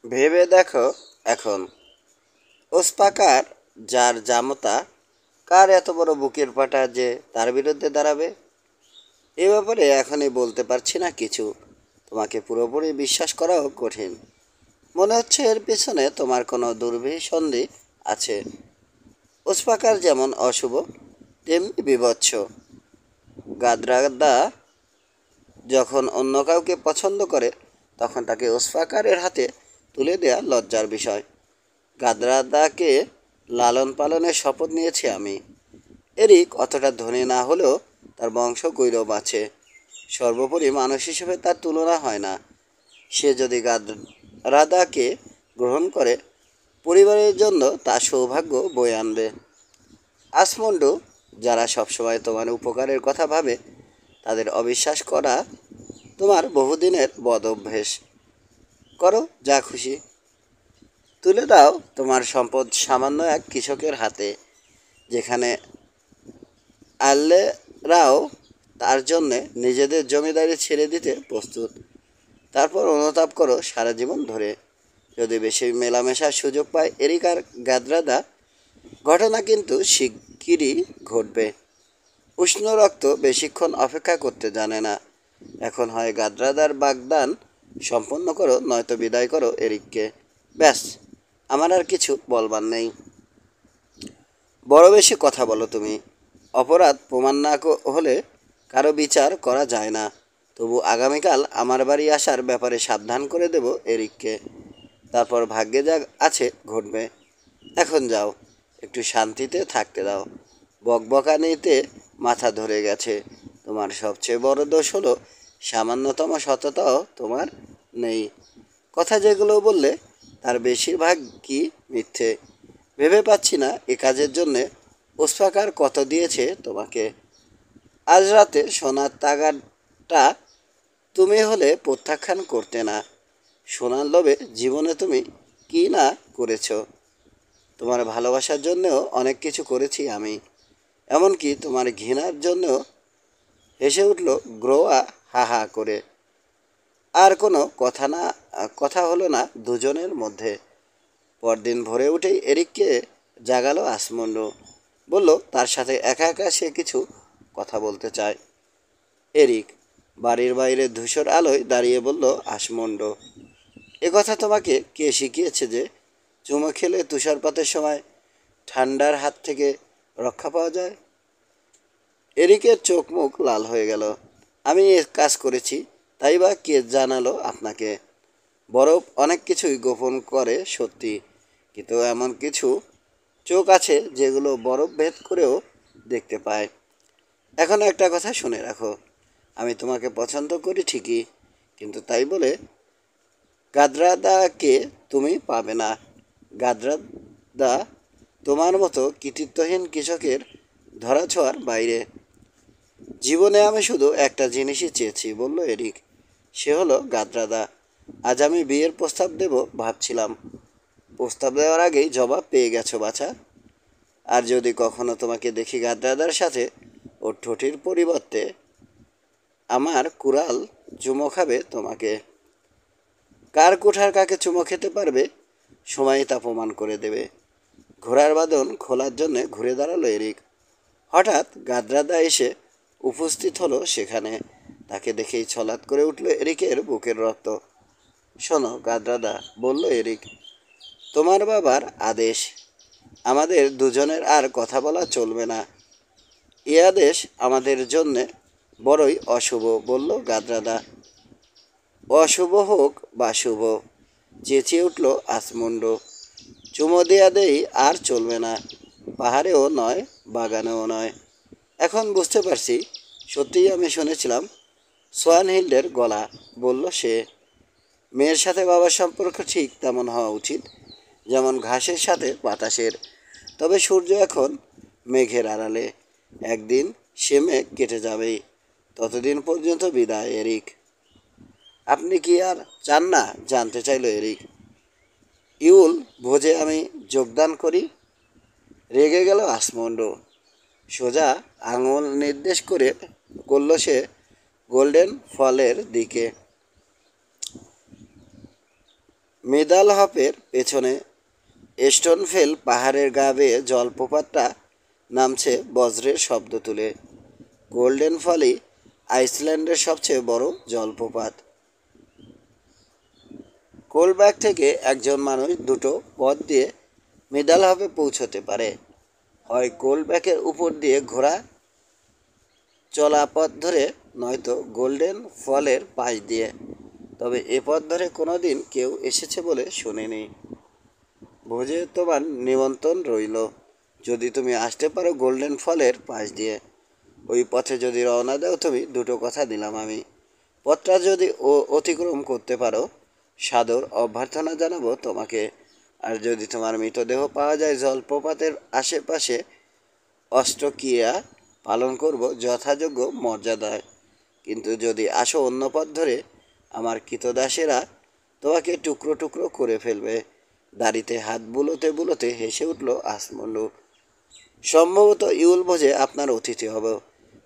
ভেবে দেখো এখন, ওসপাকার যার জামতা, কার এত বড় বুকের পাটা যে তার বিরুদ্ধে দাঁড়াবে? এ ব্যাপারে এখনই বলতে পারছি না কিছু। তোমাকে পুরোপুরি বিশ্বাস করাও কঠিন। মনে হচ্ছে এর পেছনে তোমার কোনো দুর্বিসন্ধি আছে। ওসপাকার যেমন অশুভ, তেমনি বিভৎস। গাদ্রাদা যখন অন্য কাউকে পছন্দ করে, তখন তাকে ওসপাকারের হাতে তুলে দেয়া লজ্জার বিষয়। গাদ্রাদাকে লালন পালনের শপথ নিয়েছি আমি। এরিক অতটা ধনী না হলেও তার বংশ গৌরব আছে। সর্বোপরি মানুষ হিসেবে তার তুলনা হয় না। সে যদি গাদ্রাদাকে গ্রহণ করে, পরিবারের জন্য তার সৌভাগ্য বয়ে আনবে। আসমন্ডু, যারা সবসময় তোমার উপকারের কথা ভাবে, তাদের অবিশ্বাস করা তোমার বহুদিনের বদ অভ্যেস। করো যা খুশি, তুলে দাও তোমার সম্পদ সামান্য এক কৃষকের হাতে, যেখানে আল্লেরাও তার জন্যে নিজেদের জমিদারি ছেড়ে দিতে প্রস্তুত। তারপর অনুতাপ করো সারা জীবন ধরে। যদি বেশি মেলামেশার সুযোগ পায় এরিক আর গাদ্রাদা, ঘটনা কিন্তু শিগগিরই ঘটবে। উষ্ণ রক্ত বেশিক্ষণ অপেক্ষা করতে জানে না। এখন হয় গাদ্রাদার বাগদান সম্পন্ন করো, নয়তো বিদায় করো এরিককে। ব্যাস, আমার আর কিছু বলবার নেই। বড় বেশি কথা বলো তুমি। অপরাধ প্রমাণ না হলে কারো বিচার করা যায় না। তবু আগামীকাল আমার বাড়ি আসার ব্যাপারে সাবধান করে দেব এরিককে। তারপর ভাগ্যে যা আছে ঘটবে। এখন যাও, একটু শান্তিতে থাকতে দাও। বকবকানিতে মাথা ধরে গেছে। তোমার সবচেয়ে বড় দোষ হলো সামান্যতম সততাও তোমার নেই। কথা যেগুলো বললে তার বেশিরভাগ কি মিথ্যে। ভেবে পাচ্ছি না এ কাজের জন্যে ওসফাকার কত দিয়েছে তোমাকে। আজ রাতে সোনার তাগাটা তুমি হলে প্রত্যাখ্যান করতে না। সোনার লোভে জীবনে তুমি কী না করেছো। তোমার ভালোবাসার জন্যও অনেক কিছু করেছি আমি। এমনকি তোমার ঘৃণার জন্যও। হেসে উঠল গ্রোয়া হা হা করে। আর কোনো কথা হলো না দুজনের মধ্যে। পরদিন ভোরে উঠেই এরিককে জাগালো আসমন্ড। বলল তার সাথে একা একা সে কিছু কথা বলতে চায়। এরিক বাড়ির বাইরে ধূসর আলোয় দাঁড়িয়ে বলল আসমন্ড, এ কথা তোমাকে কে শিখিয়েছে যে চুমো খেলে তুষারপাতের সময় ঠান্ডার হাত থেকে রক্ষা পাওয়া যায়? এরিকের চোখ মুখ লাল হয়ে গেল। আমি এ কাজ করেছি, তাই বা কে জানালো আপনাকে? বরফ অনেক কিছুই গোপন করে সত্যি, কিন্তু এমন কিছু চোখ আছে যেগুলো বরফ ভেদ করেও দেখতে পায়। এখন একটা কথা শুনে রাখো, আমি তোমাকে পছন্দ করি ঠিকই, কিন্তু তাই বলে গাদ্রাদাকে তুমি পাবে না। গাদ্রাদা তোমার মতো কৃতিত্বহীন কৃষকের ধরাছোঁয়ার বাইরে। জীবনে আমি শুধু একটা জিনিসই চেয়েছি, বলল এরিক। সে হলো গাদ্রাদা। আজ আমি বিয়ের প্রস্তাব দেব ভাবছিলাম। প্রস্তাব দেওয়ার আগেই জবাব পেয়ে গেছো বাছা। আর যদি কখনো তোমাকে দেখি গাদ্রাদার সাথে, ওর ঠোঁটের পরিবর্তে আমার কুড়াল চুমো খাবে তোমাকে। কার কুঠার কাকে চুমো খেতে পারবে, সময়ই তা প্রমাণ করে দেবে। ঘোড়ার বাঁধন খোলার জন্যে ঘুরে দাঁড়ালো এরিক। হঠাৎ গাদ্রাদা এসে উপস্থিত হলো সেখানে। তাকে দেখেই ছলাৎ করে উঠল এরিকের বুকের রক্ত। শোনো গাদ্রাদা, বলল এরিক, তোমার বাবার আদেশ। আমাদের দুজনের আর কথা বলা চলবে না। এ আদেশ আমাদের জন্যে বড়ই অশুভ, বলল গাদ্রাদা। অশুভ হোক বা শুভ, চেঁচিয়ে উঠল আসমুন্ড। চুমো দেয়া দেই আর চলবে না। পাহাড়েও নয়, বাগানেও নয়। এখন বুঝতে পারছি, সত্যিই আমি শুনেছিলাম সোয়ানহিল্ডের গলা, বলল সে। মেয়ের সাথে বাবার সম্পর্ক ঠিক তেমন হওয়া উচিত, যেমন ঘাসের সাথে বাতাসের। তবে সূর্য এখন মেঘের আড়ালে। একদিন সে মেঘ কেটে যাবেই। ততদিন পর্যন্ত বিদায় এরিক। আপনি কি আর চান না, জানতে চাইল এরিক। ইউল ভোজে আমি যোগদান করি? রেগে গেল আসমন্ড। সোজা আঙুল নির্দেশ করল সে গোল্ডেন ফলের দিকে। মিদাল হপের পেছনে স্টোনফেল পাহাড়ের গা বেয়ে জলপ্রপাতটা নামছে বজ্রের শব্দ তুলে। গোল্ডেন ফলি আইসল্যান্ডের সবচেয়ে বড় জলপ্রপাত। কোলব্যাক থেকে একজন মানুষ দুটো পথ দিয়ে মিডাল হবে পৌঁছতে পারে, হয় কোলব্যাকের উপর দিয়ে ঘোড়া চলা পথ ধরে, নয়তো গোল্ডেন ফলের পাশ দিয়ে। তবে এ পথ ধরে কোনো দিন কেউ এসেছে বলে শুনিনি। ভোজে তোমার নিমন্ত্রণ রইল, যদি তুমি আসতে পারো গোল্ডেন ফলের পাশ দিয়ে। ওই পথে যদি রওনা দাও তুমি, দুটো কথা দিলাম আমি। পথটা যদি অতিক্রম করতে পারো, সাদর অভ্যর্থনা জানাবো তোমাকে। আর যদি তোমার মৃতদেহ পাওয়া যায় জলপ্রপাতের আশেপাশে, অষ্টক্রিয়া পালন করব যথাযোগ্য মর্যাদায়। কিন্তু যদি আসো অন্য পথ ধরে, আমার কৃতদাসেরা তোমাকে টুকরো টুকরো করে ফেলবে। দাড়িতে হাত বুলোতে বুলোতে হেসে উঠল আসমন্ডু। সম্ভবত ইউল ভোজে আপনার অতিথি হব,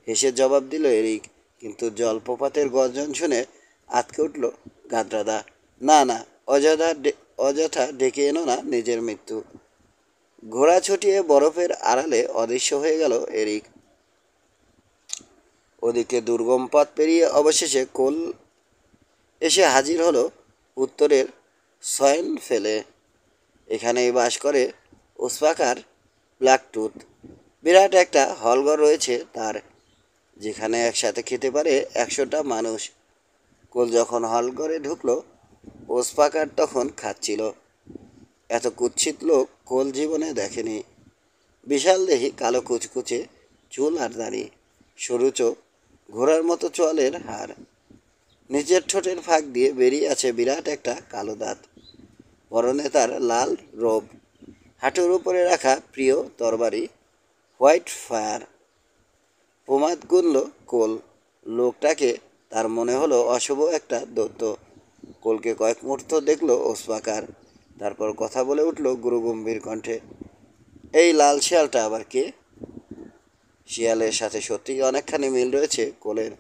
হেসে জবাব দিল এরিক। কিন্তু জলপ্রপাতের গর্জন শুনে আঁতকে উঠল গাদ্রাদা। না না, অযথা ডেকে এনো না নিজের মৃত্যু। ঘোড়া ছুটিয়ে বরফের আড়ালে অদৃশ্য হয়ে গেল এরিক। ওদিকে দুর্গম পথ পেরিয়ে অবশেষে কোল এসে হাজির হলো উত্তরের সয়েন ফেলে। এখানেই বাস করে ওসপাকার ব্ল্যাকটুথ। বিরাট একটা হলঘর রয়েছে তার, যেখানে একসাথে খেতে পারে 100টা মানুষ। কোল যখন হলঘরে ঢুকলো, ওসপাকার তখন খাচ্ছিল। এত কুৎসিত লোক কোল জীবনে দেখেনি। বিশাল দেহি, কালো কুচকুচে চুল আর দাড়ি, সরু চোখ, ঘোড়ার মতো চোয়ালের হাড়। নিচের ঠোঁটের ফাঁক দিয়ে বেরিয়ে আছে বিরাট একটা কালো দাঁত। পরনে তার লাল রোব, হাঁটুর উপরে রাখা প্রিয় তরবারি হোয়াইট ফায়ার। প্রমাদ গুনল কোল। লোকটাকে তার মনে হলো অশুভ একটা দৈত্য। কোলকে কয়েক মুহূর্ত দেখলো ওসপাকার, তারপর কথা বলে উঠল গুরুগম্ভীর কণ্ঠে। এই লাল শিয়ালটা আবার কে? শিয়ালের সাথে সত্যিই অনেকখানি মিল রয়েছে কোলের।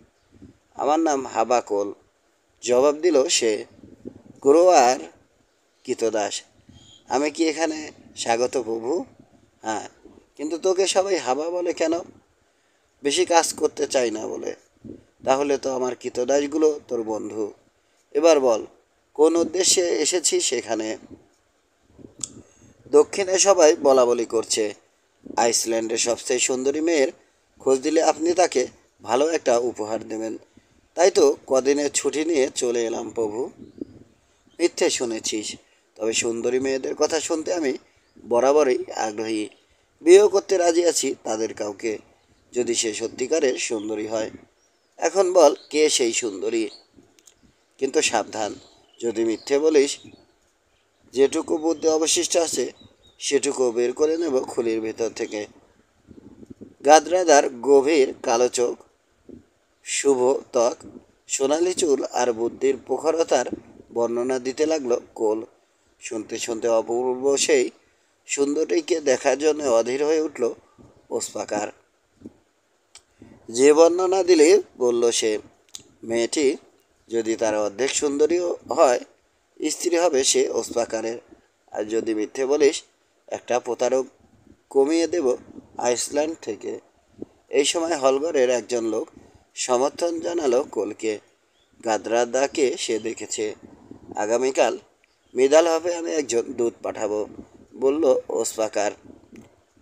আমার নাম হাবা কোল, জবাব দিল সে। গুরুয়ার কৃতদাস। আমি কি এখানে স্বাগত প্রভু? হ্যাঁ, কিন্তু তোকে সবাই হাবা বলে কেন? বেশি কাজ করতে চাই না বলে। তাহলে তো আমার কৃতদাসগুলো তোর বন্ধু। এবার বল, কোন উদ্দেশ্যে এসেছিস সেখানে? দক্ষিণে সবাই বলা বলি করছে আইসল্যান্ডের সবচেয়ে সুন্দরী মেয়ের খোঁজ দিলে আপনি তাকে ভালো একটা উপহার দেবেন। তাই তো কদিনের ছুটি নিয়ে চলে এলাম প্রভু। মিথ্যে শুনেছিস, তবে সুন্দরী মেয়েদের কথা শুনতে আমি বরাবরই আগ্রহী। বিয়েও করতে রাজি আছি তাদের কাউকে, যদি সে সত্যিকারের সুন্দরী হয়। এখন বল, কে সেই সুন্দরী? কিন্তু সাবধান, যদি মিথ্যে বলিস, যেটুকু বুদ্ধি অবশিষ্ট আছে সেটুকু বের করে নেব খুলির ভেতর থেকে। গাদরাদার গভীর কালো চোখ, শুভ ত্বক, সোনালি চুল আর বুদ্ধির প্রখরতার বর্ণনা দিতে লাগলো কোল। শুনতে শুনতে অপূর্ব সেই সুন্দরীকে দেখার জন্য অধীর হয়ে উঠল ওসপাকার। যে বর্ণনা দিলে বলল সে, মেয়েটি যদি তার অর্ধেক সুন্দরীও হয়, স্ত্রী হবে সে ওসপাকারের। আর যদি মিথ্যে বলিস, একটা প্রতারক কমিয়ে দেব আইসল্যান্ড থেকে। এই সময় হলঘরের একজন লোক সমর্থন জানালো কোলকে। গাদ্রাদাকে সে দেখেছে। আগামীকাল মিদাল হবে আমি একজন দূত পাঠাবো, বলল ওসপাকার।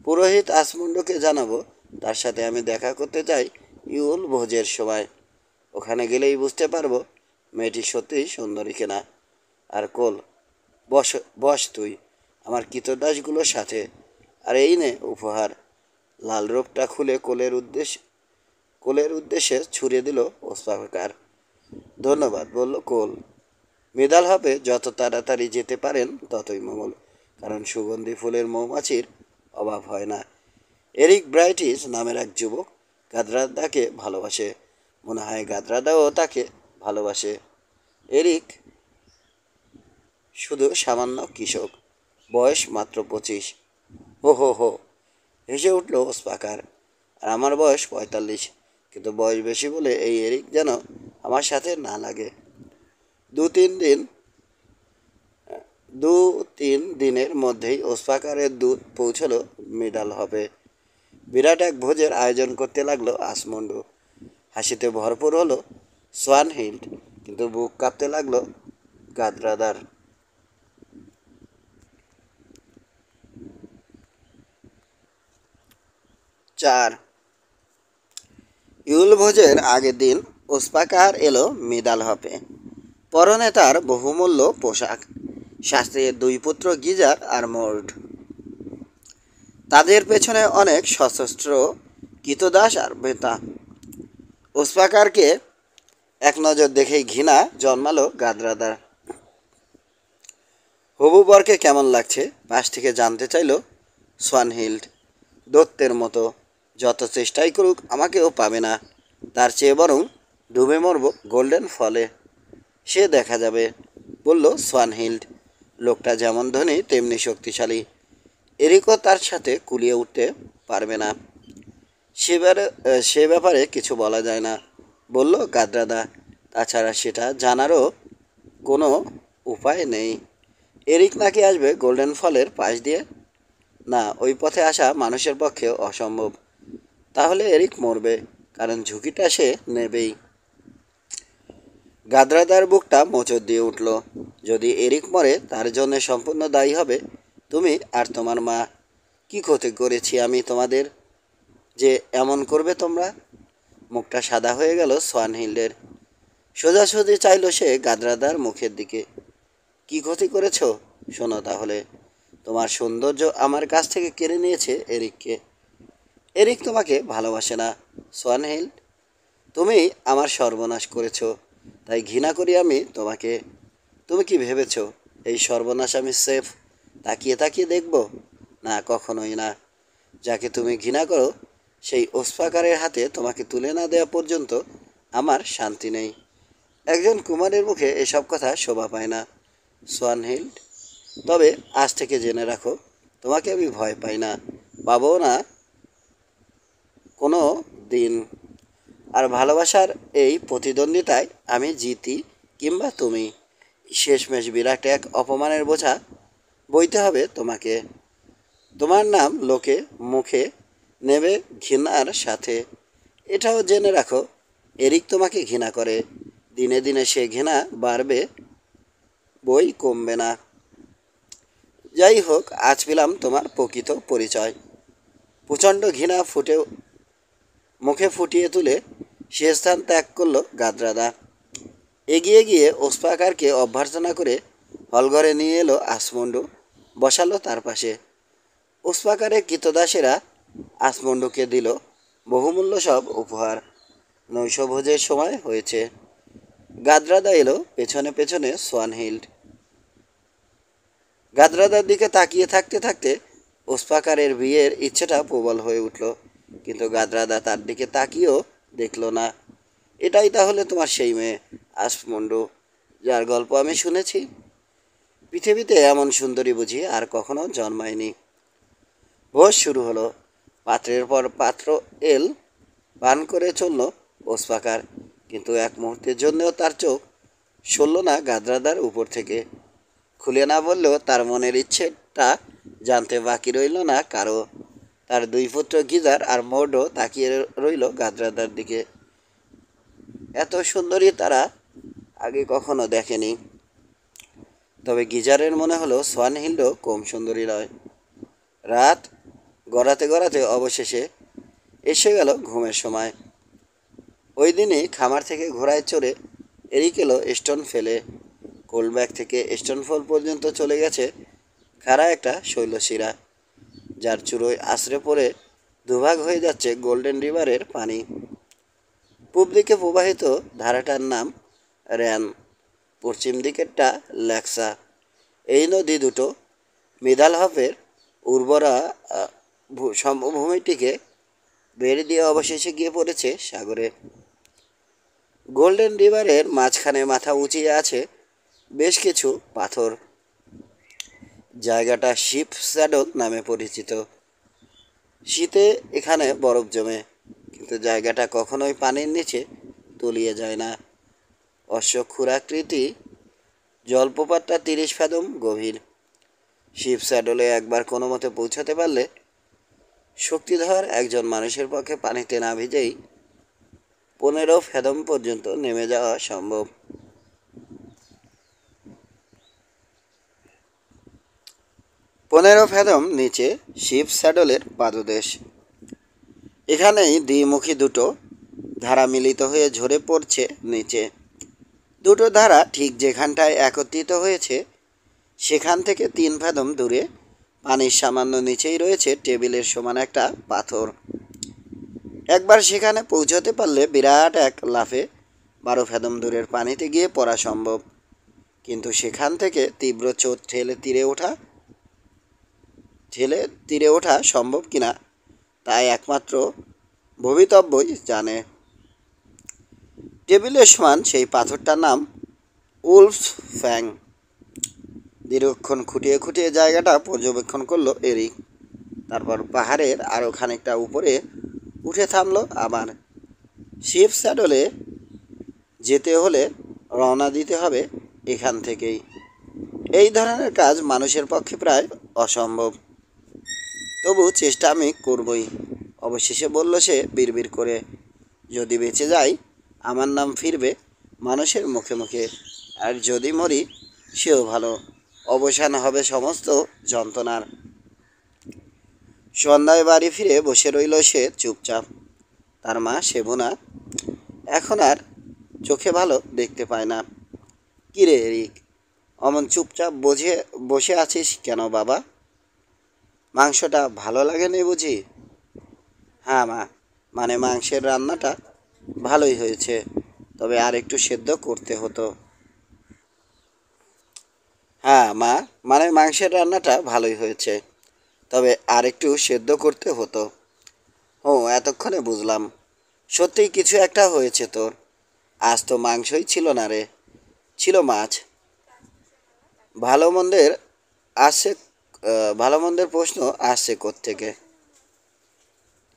পুরোহিত আসমুন্ডকে জানাবো তার সাথে আমি দেখা করতে চাই ইউল ভোজের সময়। ওখানে গেলেই বুঝতে পারবো মেয়েটি সত্যিই সুন্দরী কিনা। আর কোল, বস বস তুই আমার কৃতদাসগুলোর সাথে। আর এই নে উপহার। লাল রোগটা খুলে কোলের উদ্দেশ্যে ছুড়ে দিল ওসপাকার। ধন্যবাদ, বলল কোল। মিদাল হবে যত তাড়াতাড়ি যেতে পারেন ততই মঙ্গল, কারণ সুগন্ধি ফুলের মৌমাছির অভাব হয় না। এরিক ব্রাইটিস নামের এক যুবক গাদ্রাদাকে ভালোবাসে। মনে হয় গাদ্রাদাও তাকে ভালোবাসে। এরিক শুধু সামান্য কৃষক, বয়স মাত্র 25। হো হো হো, হেসে উঠল ওসপাকার। আর আমার বয়স 45, কিন্তু বয়স বেশি বলে এই এরিক যেন আমার সাথে না লাগে। 2-3 দিন 2-3 দিনের মধ্যেই ওসপাকারের দূত পৌঁছলো মিডাল হবে। বিরাট এক ভোজের আয়োজন করতে লাগলো আসমুন্ডু। হাসিতে ভরপুর হলো সোয়ানহিল্ড, কিন্তু বুক কাঁপতে লাগলো গাদ্রাদার। 4 ইউল ভোজের আগের দিন ওসপাকার এলো মিডাল হবে। পরনে তার বহুমূল্য পোশাক, শাস্ত্রীর 2 পুত্র গিজার আর মোর্ড। তাদের পেছনে অনেক সশস্ত্র কৃতদাস আর বেতা। ওসপাকারকে এক নজর দেখেই ঘৃণা জন্মালো গাদ্রাদার। হবু বরকে কেমন লাগছে পাশ থেকে জানতে চাইল সোয়ানহিল্ড। দত্তের মতো, যত চেষ্টাই করুক আমাকেও পাবে না, তার চেয়ে বরং ডুবে মরব গোল্ডেন ফলে, সে দেখা যাবে, বলল সোয়ানহিল্ড। লোকটা যেমন ধনী তেমনি শক্তিশালী, এরিকও তার সাথে কুলিয়ে উঠতে পারবে না। সে ব্যাপারে কিছু বলা যায় না, বলল গাদ্রাদা। তাছাড়া সেটা জানারও কোনো উপায় নেই। এরিক নাকি আসবে গোল্ডেন ফলের পাশ দিয়ে? না, ওই পথে আসা মানুষের পক্ষে অসম্ভব। তাহলে এরিক মরবে, কারণ ঝুঁকিটা সে নেবেই। গাদ্রাদার বুকটা মোচড় দিয়ে উঠল। যদি এরিক মরে তার জন্য সম্পূর্ণ দায়ী হবে তুমি আর তোমার মা। কি ক্ষতি করেছি আমি তোমাদের যে এমন করবে তোমরা? মুখটা সাদা হয়ে গেল সোয়ানহিল্ডের। সোজাসুজি চাইল সে গাদ্রাদার মুখের দিকে। কি ক্ষতি করেছ? শোনো তাহলে। তোমার সৌন্দর্য আমার কাছ থেকে কেড়ে নিয়েছে এরিককে। এরিক তোমাকে ভালোবাসে না সোয়ানহিল্ড, তুমি আমার সর্বনাশ করেছ, তাই ঘৃণা করি আমি তোমাকে। তুমি কি ভেবেছ এই সর্বনাশ আমি সেফ তাকিয়ে তাকিয়ে দেখব? না, কখনোই না। যাকে তুমি ঘৃণা করো সেই ওসপাকারের হাতে তোমাকে তুলে না দেওয়া পর্যন্ত আমার শান্তি নেই। একজন কুমারের মুখে এসব কথা শোভা পায় না সোয়ানহিল্ড। তবে আজ থেকে জেনে রাখো, তোমাকে আমি ভয় পাই না, পাবো না কোনো দিন। আর ভালোবাসার এই প্রতিদ্বন্দ্বিতায় আমি জিতি কিংবা তুমি, শেষমেশ বিরাট এক অপমানের বোঝা বইতে হবে তোমাকে। তোমার নাম লোকে মুখে নেবে ঘৃণার সাথে। এটাও জেনে রাখো, এরিক তোমাকে ঘৃণা করে। দিনে দিনে সে ঘৃণা বাড়বে, বই কমবে না। যাই হোক, আজ পেলাম তোমার প্রকৃত পরিচয়। প্রচণ্ড ঘৃণা মুখে ফুটিয়ে তুলে সে স্থান ত্যাগ করল গাদ্রাদা। এগিয়ে গিয়ে ওসপাকারকে অভ্যর্থনা করে হলঘরে নিয়ে এলো আসমুন্ডু, বসালো তার পাশে। ওসপাকারের কৃতদাসেরা আসমুন্ডুকে দিল বহুমূল্য সব উপহার। নৈশভোজের সময় হয়েছে। গাদ্রাদা এলো পেছনে পেছনে সোয়ানহিল্ড। গাদ্রাদার দিকে তাকিয়ে থাকতে থাকতে ওসপাকারের বিয়ের ইচ্ছেটা প্রবল হয়ে উঠল, কিন্তু গাদ্রাদা তার দিকে তাকিয়েও দেখল না। এটাই তাহলে তোমার সেই মেয়ে আসমুন্ডু, যার গল্প আমি শুনেছি? পৃথিবীতে এমন সুন্দরী বুঝি আর কখনো জন্মায়নি। ভোজ শুরু হলো। পাত্রের পর পাত্র এল পান করে চলল ওসপাকার, কিন্তু এক মুহূর্তের জন্যও তার চোখ সরল না গাদ্রাদার উপর থেকে। খুলে না বললেও তার মনের ইচ্ছেটা জানতে বাকি রইল না কারো। তার 2 পুত্র গিজার আর মোর্ডও তাকিয়ে রইল গাদ্রাদার দিকে। এত সুন্দরী তারা আগে কখনো দেখেনি। তবে গিজারের মনে হলো সোয়ানহিল্ডও কম সুন্দরী নয়। রাত গড়াতে গড়াতে অবশেষে এসে গেল ঘুমের সময়। ওই দিনই খামার থেকে ঘোড়ায় চড়ে এরিক এলো স্টোন ফেলে। কোলব্যাক থেকে স্টোনফল পর্যন্ত চলে গেছে খাড়া একটা শৈলশিরা, যার চূড়োয় আছড়ে পড়ে দুভাগ হয়ে যাচ্ছে গোল্ডেন রিভারের পানি। পূব দিকে প্রবাহিত ধারাটার নাম র্যান, পশ্চিম দিকেরটা ল্যাক্সা। এই নদী দুটো মিডালহফের উর্বরা সমভূমিটিকে বেড়ে দিয়ে অবশেষে গিয়ে পড়েছে সাগরে। গোল্ডেন রিভারের মাঝখানে মাথা উঁচিয়ে আছে বেশ কিছু পাথর। জায়গাটা শিপ স্যাডল নামে পরিচিত। শীতে এখানে বরফ জমে, কিন্তু জায়গাটা কখনোই পানির নিচে তলিয়ে যায় না। অশ্বক্ষুরাকৃতি জলপ্রপাতটা 30 ফ্যাদম গভীর। শিপ স্যাডলে একবার কোনো মতে পৌঁছাতে পারলে শক্তিধর একজন মানুষের পক্ষে পানিতে না ভিজেই 15 ফেদম পর্যন্ত নেমে যাওয়া সম্ভব। 15 ফেদম নিচে শিপ স্যাডলের পাদদেশ। এখানেই দ্বিমুখী দুটো ধারা মিলিত হয়ে ঝরে পড়ছে নিচে। দুটো ধারা ঠিক যেখানটায় একত্রিত হয়েছে সেখান থেকে 3 ফেদম দূরে পানির সামান্য নিচেই রয়েছে টেবিলের সমান একটা পাথর। একবার সেখানে পৌঁছতে পারলে বিরাট এক লাফে 12 ফেদম দূরের পানিতে গিয়ে পড়া সম্ভব। কিন্তু সেখান থেকে তীব্র স্রোত ঠেলে তীরে ওঠা সম্ভব কিনা তাই একমাত্র ভবিতব্যই জানে। টেবিলের সমান সেই পাথরটার নাম উলফ ফ্যাং। দীর্ঘক্ষণ খুঁটিয়ে খুঁটিয়ে জায়গাটা পর্যবেক্ষণ করলো এরিক। তারপর পাহাড়ের আরও খানিকটা উপরে উঠে থামলো আবার। শিপ স্যাডলে যেতে হলে রওনা দিতে হবে এখান থেকেই। এই ধরনের কাজ মানুষের পক্ষে প্রায় অসম্ভব, তবু চেষ্টা আমি করবই, অবশেষে বলল সে বিড়বিড় করে। যদি বেঁচে যাই আমার নাম ফিরবে মানুষের মুখে মুখে, আর যদি মরি সেও ভালো, অবসান হবে সমস্ত যন্ত্রণার। সন্ধ্যায় বাড়ি ফিরে বসে রইল সে চুপচাপ। তার মা সেবুনা এখন আর চোখে ভালো দেখতে পায় না। কিরে এরিক, অমন চুপচাপ বসে আছিস কেন বাবা? মাংসটা ভালো লাগেনি বুঝি? হ্যাঁ মা, মানে মাংসের রান্নাটা ভালোই হয়েছে, তবে আর একটু সেদ্ধ করতে হতো। হ্যাঁ মা, মানে মাংসের রান্নাটা ভালোই হয়েছে, তবে আর একটু সেদ্ধ করতে হতো। ও, এতক্ষণে বুঝলাম, সত্যিই কিছু একটা হয়েছে তোর। আজ তো মাংসই ছিল না রে, ছিল মাছ। ভালো মন্দের আসছে ভালো মন্দের প্রশ্ন আসছে কোত্থেকে?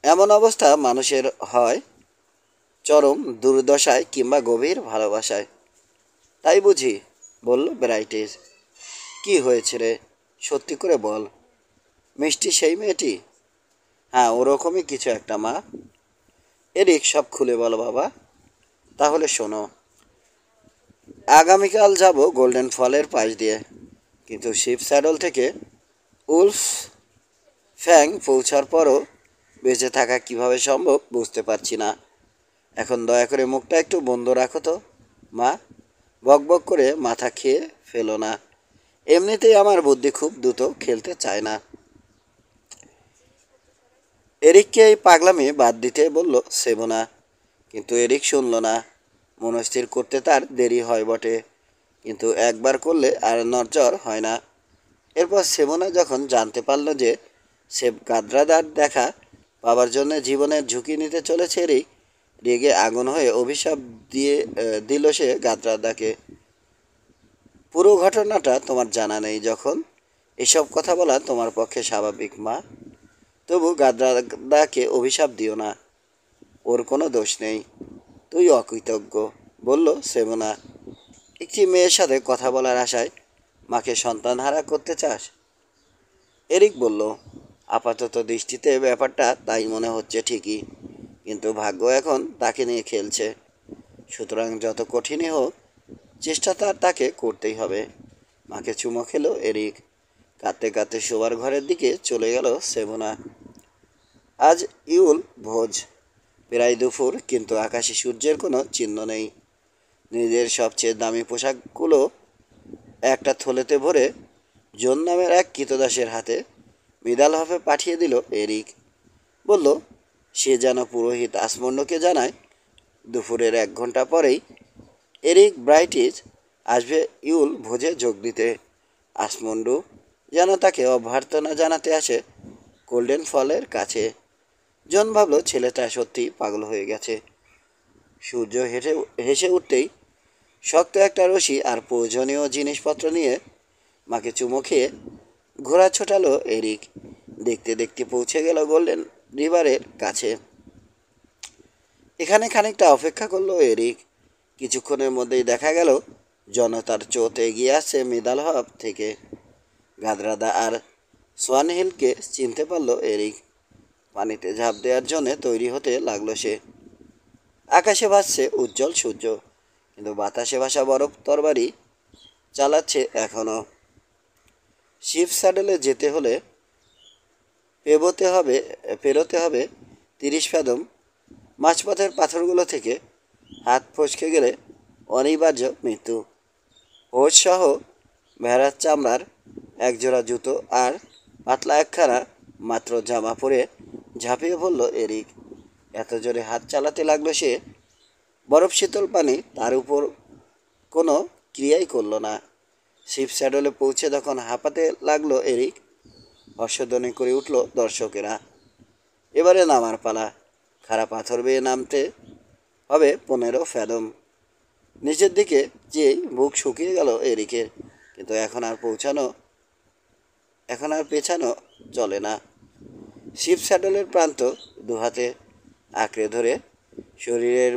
এমন অবস্থা মানুষের হয় চরম দুর্দশায় কিংবা গভীর ভালোবাসায়, তাই বুঝি? বলল ব্রাইটিস। কি হয়েছে রে, সত্যি করে বল। মিষ্টি সেই মেয়েটি? হ্যাঁ, ওরকমই কিছু একটা মা। এরিক, সব খুলে বলো বাবা। তাহলে শোনো, আগামীকাল যাব গোল্ডেন ফলের পাশ দিয়ে, কিন্তু শিপ স্যাডল থেকে উলফ ফ্যাং পৌঁছার পরও বেঁচে থাকা কিভাবে সম্ভব বুঝতে পারছি না। এখন দয়া করে মুখটা একটু বন্ধ রাখো তো মা, বকবক করে মাথা খেয়ে ফেলো না। এমনিতেই আমার বুদ্ধি খুব দ্রুত খেলতে চায় না। এরিককে এই পাগলামি বাদ দিতে বলল সেবনা, কিন্তু এরিক শুনল না। মনস্থির করতে তার দেরি হয় বটে, কিন্তু একবার করলে আর নড়চড় হয় না। এরপর সেবনা যখন জানতে পারল যে সে গাদ্রাদার দেখা পাবার জন্য জীবনের ঝুঁকি নিতে চলেছে এরিক, রেগে আগুন হয়ে অভিশাপ দিল সে গাদ্রাদাকে। পুরো ঘটনাটা তোমার জানা নেই যখন, এসব কথা বলা তোমার পক্ষে স্বাভাবিক মা। তবু গাদ্রাদাকে অভিশাপ দিও না, ওর কোনো দোষ নেই, তুই অকৃতজ্ঞ। বলল সেবনা, একটি মেয়ের সাথে কথা বলার আশায় মাকে সন্তানহারা করতে চাস? এরিক বলল, আপাতত দৃষ্টিতে ব্যাপারটা তাই মনে হচ্ছে ঠিকই, কিন্তু ভাগ্য এখন তাকে নিয়ে খেলছে। সুতরাং যত কঠিনই হোক, চেষ্টা তাকে করতেই হবে। মাকে চুমো খেলো এরিক। কাঁদতে কাঁদতে শোবার ঘরের দিকে চলে গেল সেবনা। আজ ইউল ভোজ, প্রায় দুপুর, কিন্তু আকাশে সূর্যের কোনো চিহ্ন নেই। নিজের সবচেয়ে দামি পোশাকগুলো একটা থলেতে ভরে জন নামের এক কৃতদাসের হাতে মিদালহফে পাঠিয়ে দিল এরিক। বলল সে যেন পুরোহিত আসমন্ডকে জানায় দুপুরের 1 ঘন্টা পরেই এরিক ব্রাইটিস আসবে ইউল ভোজে যোগ দিতে। আসমন্ডু যেন তাকে অভ্যর্থনা জানাতে আসে গোল্ডেন ফলের কাছে। জন ভাবল ছেলেটা সত্যি পাগল হয়ে গেছে। সূর্য হেসে উঠতেই শক্ত একটা রশি আর প্রয়োজনীয় জিনিসপত্র নিয়ে মাকে চুমো খেয়ে ঘোড়া ছোটালো এরিক। দেখতে দেখতে পৌঁছে গেল গোল্ডেন রিভারের কাছে। এখানে খানিকটা অপেক্ষা করলো এরিক। কিছুক্ষণের মধ্যেই দেখা গেল জনতার স্রোত এগিয়ে আসছে মিদালহব থেকে। গাদরাদা আর সোয়ানহিলকে চিনতে পারল এরিক। পানিতে ঝাঁপ দেওয়ার জন্য তৈরি হতে লাগলো সে। আকাশে ভাসছে উজ্জ্বল সূর্য, কিন্তু বাতাসে ভাসা বরফ তরবারি চালাচ্ছে এখনো। শিপ স্যাডেলে যেতে হলে পেরোতে হবে 30 ফেদম। মাঝপথের পাথরগুলো থেকে হাত ফসকে গেলে অনিবার্য মৃত্যু। হোসসহ ভেড়ার চামড়ার একজোড়া জুতো আর পাতলা একখানা মাত্র জামা পরে ঝাঁপিয়ে পড়ল এরিক। এত জোরে হাত চালাতে লাগলো সে, বরফ শীতল পানি তার উপর কোনো ক্রিয়াই করলো না। শিপ স্যাডলে পৌঁছে যখন হাঁপাতে লাগলো এরিক, হর্ষধ্বনি করে উঠল দর্শকেরা। এবারে নামার পালা। খাড়া পাথর বেয়ে নামতে হবে 15 ফেদম। নিচের দিকে যেই বুক শুকিয়ে গেল এরিকের, কিন্তু এখন আর পেছানো চলে না। শিপ স্যাডলের প্রান্ত দুহাতে আঁকড়ে ধরে শরীরের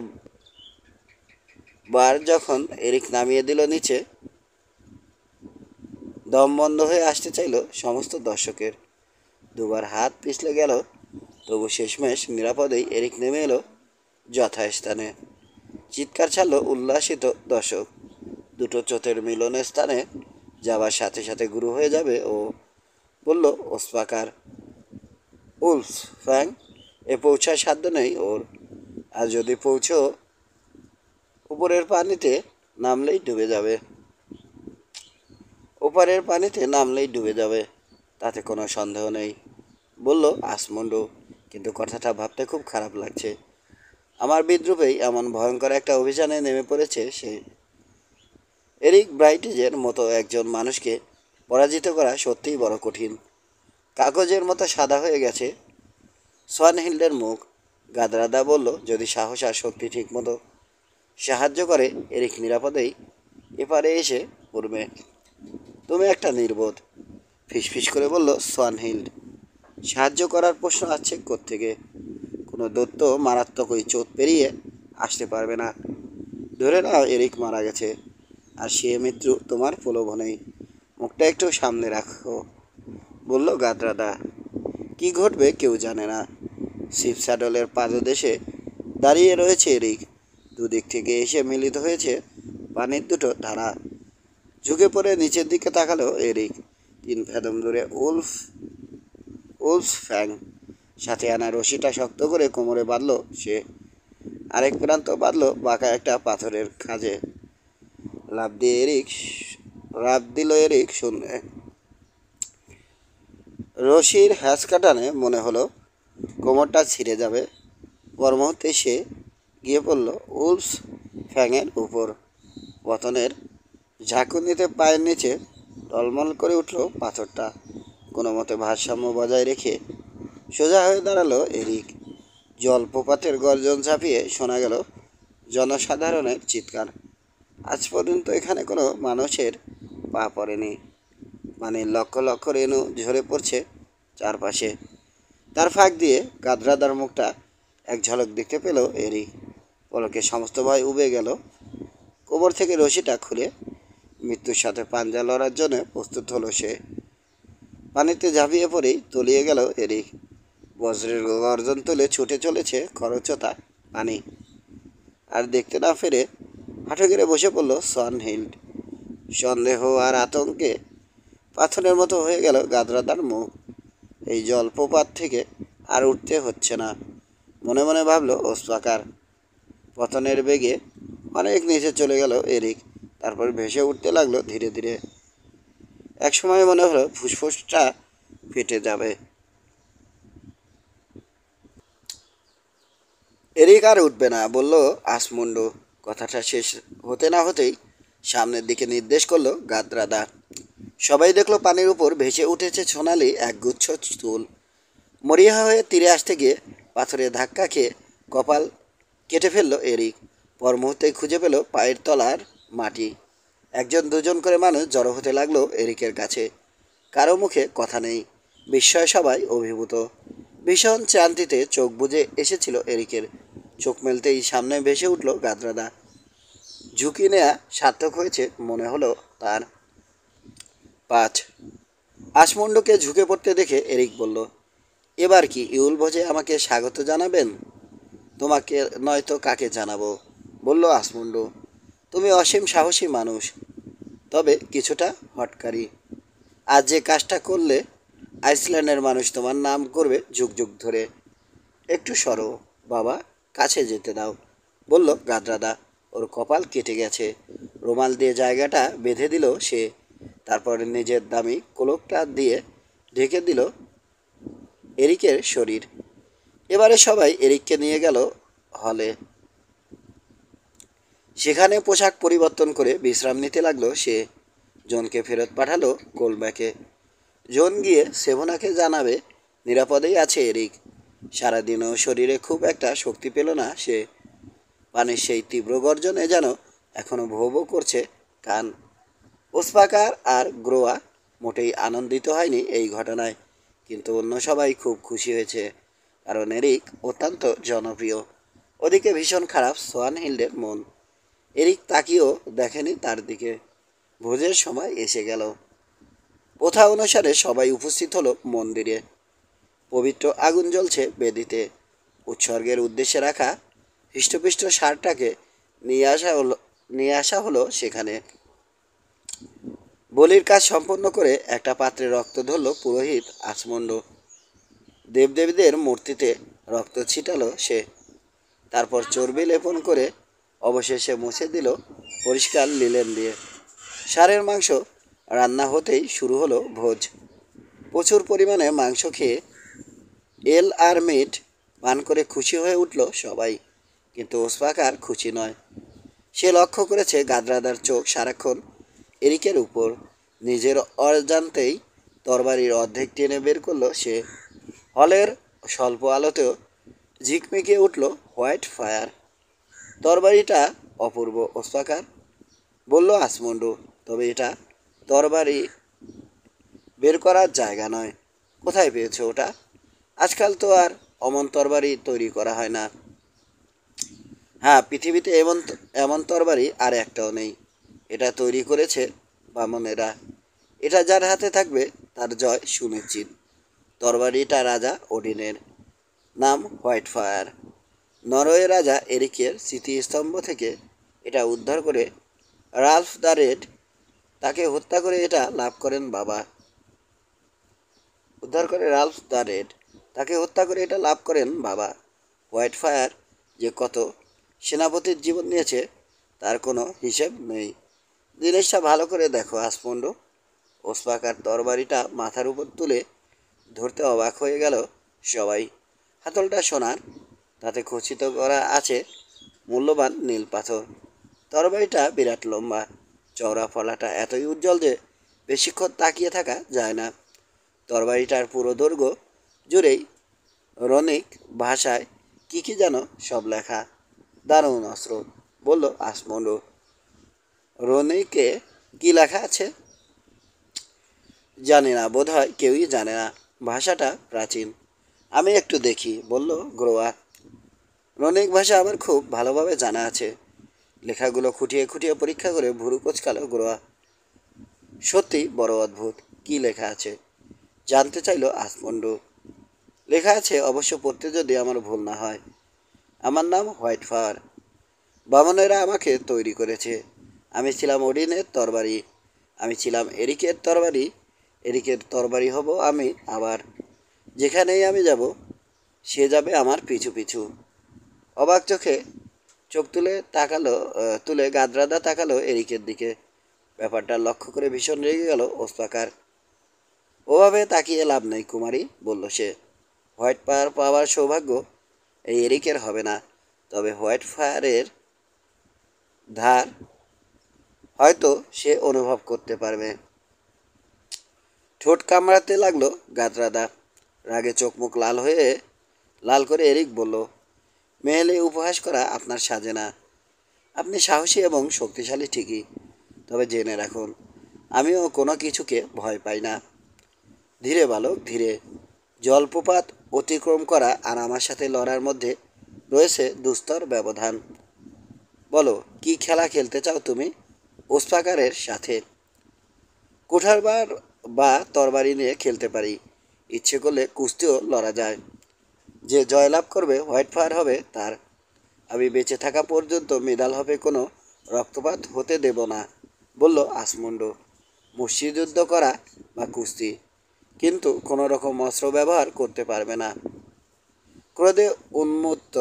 বার যখন এরিক নামিয়ে দিল নিচে, দম বন্ধ হয়ে আসতে চাইল সমস্ত দর্শকের। দুবার হাত পিছলে গেল, তবু শেষমেশ নিরাপদেই এরিক নেমে এলো যথাস্থানে। চিৎকার ছাড়ল উল্লাসিত দর্শক। দুটো চোতের মিলনের স্থানে যাবার সাথে সাথে গুরু হয়ে যাবে ও, বলল ওসপাকার। উলফ ফ্যাং, এ পৌঁছার সাধ্য নেই ওর। আর যদি পৌঁছো, উপরের পানিতে নামলেই ডুবে যাবে, তাতে কোনো সন্দেহ নেই, বলল আসমন্ডু। কিন্তু কথাটা ভাবতে খুব খারাপ লাগছে। আমার বিদ্রুপেই এমন ভয়ঙ্কর একটা অভিযানে নেমে পড়েছে সে। এরিক ব্রাইটেজের মতো একজন মানুষকে পরাজিত করা সত্যিই বড় কঠিন। কাগজের মতো সাদা হয়ে গেছে সোয়ানহিল্ডের মুখ। গাদরাদা বলল, যদি সাহস আর শক্তি ঠিকমতো সাহায্য করে, এরিক নিরাপদেই এপারে এসে পড়বে। তুমি একটা নির্বোধ, ফিসফিস করে বলল সোয়ানহিল্ড। সাহায্য করার প্রশ্ন আসছে কোত্থেকে? কোনো দৈত্য মারাত্মক ওই চোট পেরিয়ে আসতে পারবে না। ধরে নাও এরিক মারা গেছে, আর সে মৃত্যু তোমার প্রলোভনেই। মুখটা একটু সামনে রাখো, বলল গাদরাদা। কি ঘটবে কেউ জানে না। শিপ স্যাডলের পাদদেশে দাঁড়িয়ে রয়েছে এরিক। দুদিক থেকে এসে মিলিত হয়েছে পানির দুটো ধারা। ঝুঁকে পড়ে নিচের দিকে তাকালো এরিক। 3 ফেদম দূরে উলফ ফ্যাং সাথে আনা রশিটা শক্ত করে কোমরে বাঁধল সে। আরেক প্রান্ত বাঁধল বাঁকা একটা পাথরের খাঁজে। লাফ দিল এরিক শূন্যে। রশির হ্যাঁচ কাটানে মনে হলো কোমরটা ছিঁড়ে যাবে। পর মুহূর্তে সে গিয়ে পড়ল উলফ ফ্যাংয়ের উপর। পতনের ঝাঁকুনিতে পায়ের নিচে টলমল করে উঠল পাথরটা। কোনো মতে ভারসাম্য বজায় রেখে সোজা হয়ে দাঁড়ালো এরিক। জলপ্রপাতের গর্জন ছাপিয়ে শোনা গেল জনসাধারণের চিৎকার। আজ পর্যন্ত এখানে কোনো মানুষের পা পড়েনি। পানির লক্ষ লক্ষ রেণু ঝরে পড়ছে চারপাশে। তার ফাঁক দিয়ে গাদরাদার মুখটা এক ঝলক দেখতে পেল এরিক। পলকে সমস্ত ভয় উবে গেল। কোমর থেকে রশিটা খুলে মৃত্যুর সাথে পাঞ্জা লড়ার জন্য প্রস্তুত হলো সে। পানিতে ঝাঁপিয়ে পড়েই তলিয়ে গেল এরিক। বজ্রের গর্জন তুলে ছুটে চলেছে খরচতা পানি। আর দেখতে না ফেরে হাঁটু গেড়ে বসে পড়ল সোয়ানহিল্ড। সন্দেহ আর আতঙ্কে পাথরের মতো হয়ে গেল গাদরাদার মুখ। এই জলপ্রপাত থেকে আর উঠতে হচ্ছে না, মনে মনে ভাবল ওসপাকার। পতনের বেগে অনেক নিচে চলে গেল এরিক। তারপর ভেসে উঠতে লাগলো ধীরে ধীরে। একসময় মনে হলো ফুসফুসটা ফেটে যাবে। এরিক আর উঠবে না, বলল আসমুন্ডু। কথাটা শেষ হতে না হতেই সামনের দিকে নির্দেশ করলো গাদরাদা। সবাই দেখলো পানির উপর ভেসে উঠেছে সোনালি একগুচ্ছ চুল। মরিয়া হয়ে তীরে আসতে গিয়ে পাথরে ধাক্কা খেয়ে কপাল কেটে ফেলল এরিক। পর মুহূর্তেই খুঁজে পেল পায়ের তলার মাটি। একজন দুজন করে মানুষ জড়ো হতে লাগলো এরিকের কাছে। কারো মুখে কথা নেই, বিস্ময় সবাই অভিভূত। ভীষণ ক্লান্তিতে চোখ বুজে এসেছিল এরিকের। চোখ মেলতেই সামনে ভেসে উঠল গাদরাদা। ঝুঁকি নেয়া সার্থক হয়েছে মনে হলো তার। 5 আসমুন্ডুকে ঝুঁকে পড়তে দেখে এরিক বলল, এবার কি ইউল ভোজে আমাকে স্বাগত জানাবেন? তোমাকে নয়তো কাকে জানাবো, বলল আসমুন্ডু। তুমি অসীম সাহসী মানুষ, তবে কিছুটা হটকারী। আজ যে কাজটা করলে আইসল্যান্ডের মানুষ তোমার নাম করবে যুগ যুগ ধরে। একটু সরো বাবা, কাছে যেতে দাও, বলল গাদ্রাদা। ওর কপাল কেটে গেছে। রুমাল দিয়ে জায়গাটা বেঁধে দিল সে। তারপর নিজের দামি কোলকটা দিয়ে ঢেকে দিল এরিকের শরীর। এবারে সবাই এরিককে নিয়ে গেল হলে। সেখানে পোশাক পরিবর্তন করে বিশ্রাম নিতে লাগলো সে। জনকে ফেরত পাঠালো গোলব্যাকে। জন গিয়ে সেভনাকে জানাবে নিরাপদেই আছে এরিক। সারাদিনও শরীরে খুব একটা শক্তি পেল না সে। পানির সেই তীব্র গর্জনে যেন এখনো ভো ভো করছে কান। ওসপাকার আর গ্রোয়া মোটেই আনন্দিত হয়নি এই ঘটনায়, কিন্তু অন্য সবাই খুব খুশি হয়েছে, কারণ এরিক অত্যন্ত জনপ্রিয়। ওদিকে ভীষণ খারাপ সোয়ানহিল্ডের মন। এরিক তাকিয়েও দেখেনি তার দিকে। ভোজের সময় এসে গেল। প্রথা অনুসারে সবাই উপস্থিত হলো মন্দিরে। পবিত্র আগুন জ্বলছে বেদিতে। উৎসর্গের উদ্দেশ্যে রাখা হৃষ্টপুষ্ট ষাঁড়টাকে নিয়ে আসা হলো সেখানে। বলির কাজ সম্পন্ন করে একটা পাত্রে রক্ত ধরল পুরোহিত আচমণ্ড। দেবদেবীদের মূর্তিতে রক্ত ছিটালো সে। তারপর চর্বি লেপন করে অবশেষে মুছে দিল পরিষ্কার লিলেন দিয়ে। ষাঁড়ের মাংস রান্না হতেই শুরু হলো ভোজ। প্রচুর পরিমাণে মাংস খেয়ে এল আর মিট পান করে খুশি হয়ে উঠল সবাই, কিন্তু ওসপাকার খুশি নয়। সে লক্ষ্য করেছে গাদ্রাদার চোখ সারাক্ষণ এরিকের উপর। নিজের অজান্তেই তরবারির অর্ধেক টেনে বের করলো সে। হলের স্বল্প আলোতেও ঝিকমিকে উঠল হোয়াইট ফায়ার। তরবারিটা অপূর্ব ওসপাকার, বলল আসমুন্ডু, তবে এটা তরবারি বের করার জায়গা নয়। কোথায় পেয়েছো ওটা? আজকাল তো আর অমন তরবারি তৈরি করা হয় না। হ্যাঁ, পৃথিবীতে এমন এমন তরবারি আর একটাও নেই। এটা তৈরি করেছে বামনেরা। এটা যার হাতে থাকবে তার জয় সুনিশ্চিত। তরবারিটা রাজা ওডিনের, নাম হোয়াইট ফায়ার। নরওয়ে রাজা এরিকের স্মৃতিস্তম্ভ থেকে এটা উদ্ধার করে রালফ দ্য রেড তাকে হত্যা করে এটা লাভ করেন বাবা। উদ্ধার করে রালফ দ্য রেড তাকে হত্যা করে এটা লাভ করেন বাবা। হোয়াইট ফায়ার যে কত সেনাপতির জীবন নিয়েছে তার কোনো হিসেব নেই। জিনিসটা ভালো করে দেখো আসমুন্ডু। ওসপাকার তরবারিটা মাথার উপর তুলে ধরতে অবাক হয়ে গেল সবাই। হাতলটা সোনার, তাতে খচিত করা আছে মূল্যবান নীল পাথর। তরবারিটা বিরাট লম্বা, চওড়া ফলাটা এতই উজ্জ্বল যে বেশিক্ষণ তাকিয়ে থাকা যায় না। তরবারিটার পুরো দৈর্ঘ্য জুড়েই রনিক ভাষায় কি যেন সব লেখা। দারুণ অস্ত্র, বলল আসমুন্ডু। রনিকে কি লেখা আছে? জানি না, বোধ হয় কেউই জানে না। ভাষাটা প্রাচীন। আমি একটু দেখি, বলল গ্রোয়া। রনিক ভাষা আমার খুব ভালোভাবে জানা আছে। লেখাগুলো খুঁটিয়ে খুঁটিয়ে পরীক্ষা করে ভুরু কোচকালো গ্রোয়া। সত্যি বড় অদ্ভুত। কি লেখা আছে? জানতে চাইল আসমুন্ডু। লেখা আছে, অবশ্য পড়তে যদি আমার ভুল না হয়, আমার নাম হোয়াইট ফায়ার। বামনেরা আমাকে তৈরি করেছে। আমি ছিলাম ওডিনের তরবারি, আমি ছিলাম এরিকের তরবারি, এরিকের তরবারি হব আমি আবার। যেখানেই আমি যাব সে যাবে আমার পিছু পিছু। অবাক চোখে চোখ তুলে গাদ্রাদা তাকালো এরিকের দিকে। ব্যাপারটা লক্ষ্য করে ভীষণ রেগে গেল ওসপাকার। ওভাবে তাকিয়ে লাভ নেই কুমারী, বলল সে। হোয়াইট ফায়ার পাওয়ার সৌভাগ্য এই এরিকের হবে না, তবে হোয়াইট ফায়ারের ধার হয়তো সে অনুভব করতে পারবে। ঠোঁট কামড়াতে লাগলো গাদ্রাদা। রাগে চোখ মুখ লাল করে এরিক বলল, মেয়েলে উপহাস করা আপনার সাজে না। আপনি সাহসী এবং শক্তিশালী ঠিকই, তবে জেনে রাখুন আমিও কোনো কিছুকে ভয় পাই না। ধীরে বালক, ধীরে। জলপ্রপাত অতিক্রম করা আর আমার সাথে লড়ার মধ্যে রয়েছে দুস্তর ব্যবধান। বলো, কি খেলা খেলতে চাও তুমি ওসপাকারের সাথে? কুঠারবার বা তরবারি নিয়ে খেলতে পারি। ইচ্ছে করলে কুস্তিও লড়া যায়। যে জয়লাভ করবে হোয়াইট ফায়ার হবে তার। আমি বেঁচে থাকা পর্যন্ত মেডাল হবে কোনো রক্তপাত হতে দেব না, বলল আসমুন্ড। মুষ্টিযুদ্ধ করা বা কুস্তি, কিন্তু কোনো রকম অস্ত্র ব্যবহার করতে পারবে না। ক্রোধে উন্মত্ত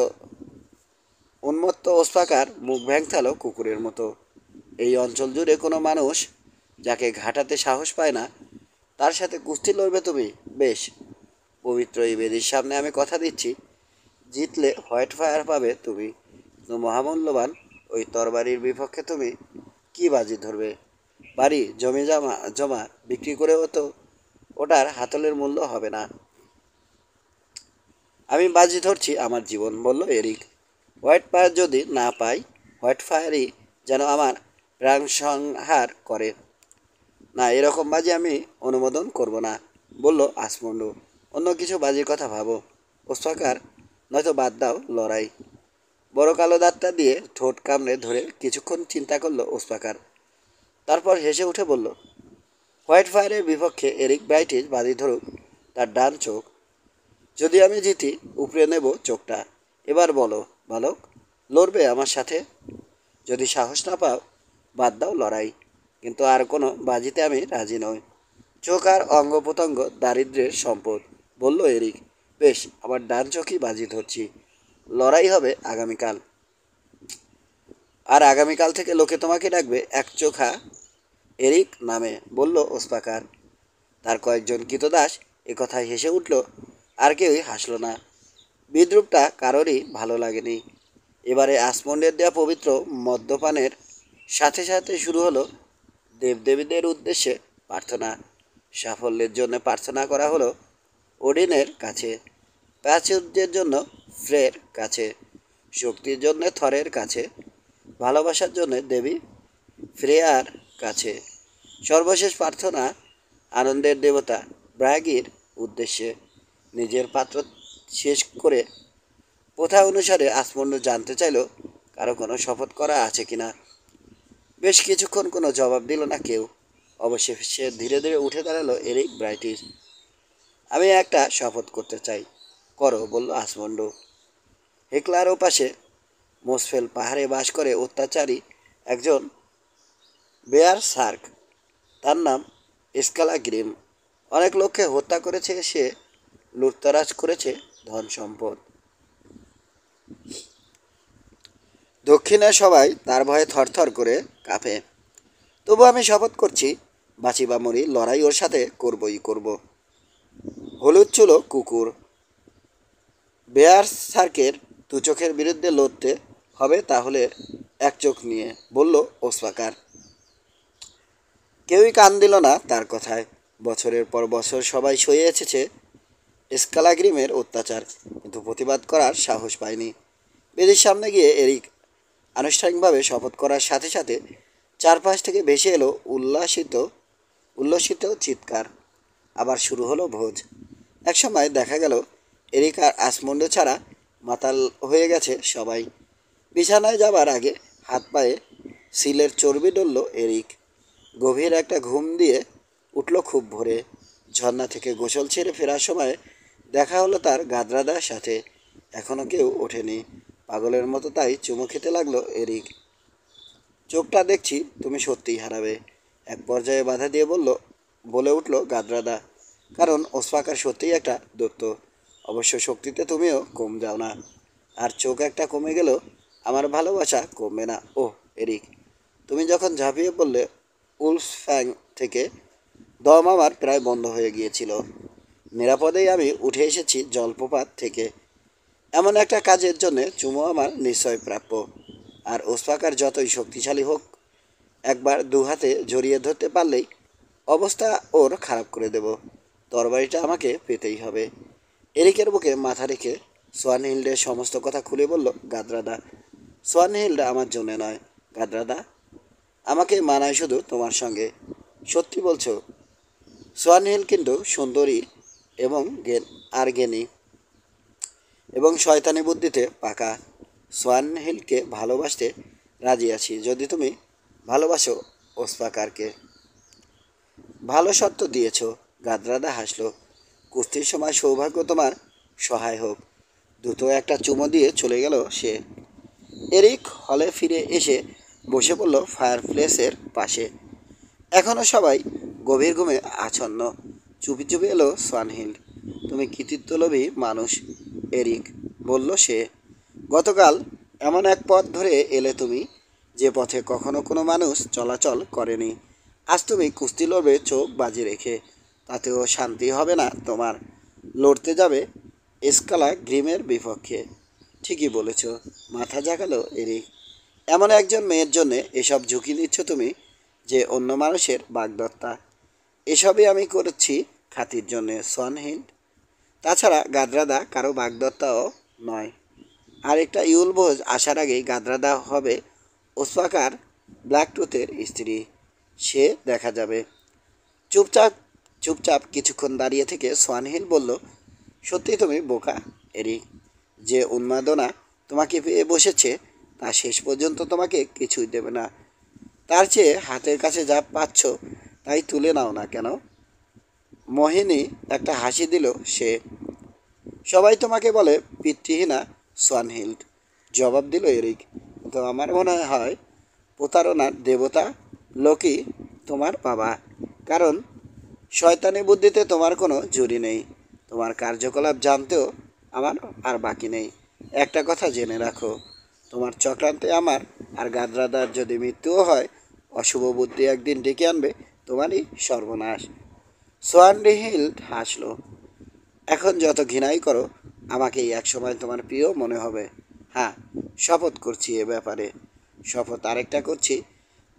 উন্মত্ত ওসফাকার মুখ ভ্যাংচালো কুকুরের মতো। এই অঞ্চল জুড়ে কোনো মানুষ যাকে ঘাটাতে সাহস পায় না, তার সাথে কুস্তি লড়বে তুমি? বেশ, পবিত্র এই বেদির সামনে আমি কথা দিচ্ছি, জিতলে হোয়াইট ফায়ার পাবে তুমি, কিন্তু মহামূল্যবান ওই তরবারির বিপক্ষে তুমি কি বাজি ধরবে? বাড়ি জমি জমা বিক্রি করেও তো ওটার হাতলের মূল্য হবে না। আমি বাজি ধরছি আমার জীবন, বলল এরিক। হোয়াইট ফায়ার যদি না পাই, হোয়াইট ফায়ারই যেন আমার প্রাণ সংহার করে। না, এরকম বাজি আমি অনুমোদন করব না, বলল আসমুন্ড। অন্য কিছু বাজির কথা ভাবো ওসফাকার, নয়তো বাদ দাও লড়াই। বড় কালো দাঁতটা দিয়ে ঠোঁট কামড়ে ধরে কিছুক্ষণ চিন্তা করলো ওসফাকার, তারপর হেসে উঠে বলল, হোয়াইট ফায়ারের বিপক্ষে এরিক ব্রাইটিশ বাজি ধরুক তার ডান চোখ। যদি আমি জিতি, উপড়ে নেব চোখটা। এবার বলো বালক, লড়বে আমার সাথে? যদি সাহস না পাও, বাদ দাও লড়াই, কিন্তু আর কোনো বাজিতে আমি রাজি নই। চোখ আর অঙ্গ প্রত্যঙ্গ দারিদ্র্যের সম্পদ, বলল এরিক। বেশ, আমার ডান চোখই বাজি ধরছি। লড়াই হবে আগামীকাল, আর আগামীকাল থেকে লোকে তোমাকে ডাকবে এক চোখা এরিক নামে, বলল ওসপাকার। তার কয়েকজন কৃতদাস একথায় হেসে উঠল, আর কেউই হাসল না। বিদ্রুপটা কারোরই ভালো লাগেনি। এবারে আসমন্ডের দেওয়া পবিত্র মদ্যপানের সাথে সাথে শুরু হলো দেবদেবীদের উদ্দেশ্যে প্রার্থনা। সাফল্যের জন্য প্রার্থনা করা হলো ওডিনের কাছে, প্রাচুর্যের জন্য ফ্রের কাছে, শক্তির জন্য থরের কাছে, ভালোবাসার জন্য দেবী ফ্রেয়ার কাছে। সর্বশেষ প্রার্থনা আনন্দের দেবতা ব্রাগির উদ্দেশ্যে। নিজের পাত্র শেষ করে প্রথা অনুসারে আসমন্ড জানতে চাইল কারো কোনো শপথ করা আছে কিনা। বেশ কিছুক্ষণ কোনো জবাব দিল না কেউ। অবশেষে ধীরে ধীরে উঠে দাঁড়ালো এরিক ব্রাইটিশ। আমি একটা শপথ করতে চাই। করো, বলল আসমন্ড। হেকলার ওপাশে মোসফেল পাহাড়ে বাস করে অত্যাচারী একজন বেয়ার সার্ক, তার নাম স্কালা গ্রিম। অনেক লোককে হত্যা করেছে সে, লুটতরাজ করেছে ধন সম্পদ। দক্ষিণে সবাই তার ভয়ে থরথর করে কাঁপে। তবু আমি শপথ করছি, বাঁচি বা মরি, লড়াই ওর সাথে করবই করব। হলুদ চুলো কুকুর বেয়ার সার্কের দু চোখের বিরুদ্ধে লড়তে হবে, তাহলে এক চোখ নিয়ে, বলল ওসফাকার। কেউই কান দিল না তার কথায়। বছরের পর বছর সবাই সয়ে এসেছে স্কালাগ্রিমের অত্যাচার, কিন্তু প্রতিবাদ করার সাহস পায়নি। বেদির সামনে গিয়ে এরিক আনুষ্ঠানিকভাবে শপথ করার সাথে সাথে চারপাশ থেকে ভেসে এলো উল্লসিত চিৎকার। আবার শুরু হলো ভোজ। একসময় দেখা গেল এরিক আর আসমন্ড ছাড়া মাতাল হয়ে গেছে সবাই। বিছানায় যাবার আগে হাত পায়ে সিলের চর্বি ডলল এরিক। গভীর একটা ঘুম দিয়ে উঠল খুব ভোরে। ঝর্ণা থেকে গোসল ছেড়ে ফেরার সময় দেখা হলো তার গাদরাদার সাথে। এখনো কেউ ওঠেনি, পাগলের মতো তাই চুমু খেতে লাগলো এরিক। চোখটা দেখছি তুমি সত্যিই হারাবে, এক পর্যায়ে বাধা দিয়ে বলে উঠল গাদরাদা। কারণ ওসফাকার সত্যিই একটা দত্ত। অবশ্য শক্তিতে তুমিও কম যাও না, আর চোখ একটা কমে গেল আমার ভালোবাসা কমবে না। ও এরিক, তুমি যখন ঝাঁপিয়ে পড়লে উলফ ফ্যাং থেকে, দম আমার প্রায় বন্ধ হয়ে গিয়েছিল। নিরাপদেই আমি উঠে এসেছি জলপ্রপাত থেকে। এমন একটা কাজের জন্যে চুমো আমার নিশ্চয় প্রাপ্য। আর ওসফাকার যতই শক্তিশালী হোক, একবার দু হাতে জড়িয়ে ধরতে পারলেই অবস্থা ওর খারাপ করে দেব। তরবারিটা আমাকে পেতেই হবে। এরিকের বুকে মাথা রেখে সোয়ানহিল্ডের সমস্ত কথা খুলে বলল গাদরাদা। সোয়ানহিল্ড আমার জন্যে নয় গাদরাদা, আমাকে মানায় শুধু তোমার সঙ্গে। সত্যি বলছো? সোয়ানহিল কিন্তু সুন্দরী এবং জ্ঞানী এবং শয়তানি বুদ্ধিতে পাকা। সোয়ানহিলকে ভালোবাসতে রাজি আছি, যদি তুমি ভালোবাসো ওসফাকারকে। ভালো শর্ত দিয়েছ। গাদ্রাদা হাসল। কুস্তির সময় সৌভাগ্য তোমার সহায় হোক। দ্রুত একটা চুমো দিয়ে চলে গেল সে। এরিক হলে ফিরে এসে বসে পড়ল ফায়ারপ্লেসের পাশে। এখনও সবাই গভীর ঘুমে আচ্ছন্ন। চুপি চুপি এলো সোয়ানহিল্ড। তুমি কৃতিত্বলোভী মানুষ, এরিক, বলল সে। গতকাল এমন এক পথ ধরে এলে তুমি, যে পথে কখনো কোনো মানুষ চলাচল করেনি। আজ তুমি কুস্তি লড়বে চোখ বাজি রেখে। তাতেও শান্তি হবে না তোমার। লড়তে যাবে স্কালা গ্রিমের বিপক্ষে। ঠিকই বলেছ, মাথা জাগালো এরিক। এমন একজন মেয়ের জন্যে এসব ঝুঁকি নিচ্ছ তুমি, যে অন্য মানুষের বাগদত্তা। এসবই আমি করেছি খাতির জন্যে, সোয়ানহিল্ড। তাছাড়া গাদ্রাদা কারো বাগদত্তাও নয়। আর একটা ইউলভোজ আসার আগেই গাদ্রাদা হবে ওসপাকার ব্ল্যাকটুথের স্ত্রী। সে দেখা যাবে। চুপচাপ চুপচাপ কিছুক্ষণ দাঁড়িয়ে থেকে সোয়ানহিল্ড বলল, সত্যি তুমি বোকা, এরিক। যে উন্মাদনা তোমাকে পেয়ে বসেছে, তা শেষ পর্যন্ত তোমাকে কিছুই দেবে না। তার চেয়ে হাতের কাছে যা পাচ্ছ তাই তুলে নাও না কেন? মোহিনী একটা হাসি দিল সে। সবাই তোমাকে বলে পিতৃহীনা, সোয়ানহিল্ড, জবাব দিল এরিক। তো আমার মনে হয় প্রতারণার দেবতা লোকি তোমার বাবা। কারণ শয়তানি বুদ্ধিতে তোমার কোনো জুড়ি নেই। তোমার কার্যকলাপ জানতেও আমার আর বাকি নেই। একটা কথা জেনে রাখো, তোমার চক্রান্তে আমার আর গাদ্রাদার যদি মৃত্যুও হয়, অশুভ বুদ্ধি একদিন ডেকে আনবে তোমারই সর্বনাশ। সোয়ানহিল্ড হাসল। এখন যত ঘৃণাই করো, আমাকেই একসময় তোমার প্রিয় মনে হবে। হ্যাঁ, শপথ করছি এ ব্যাপারে। শপথ আরেকটা করছি,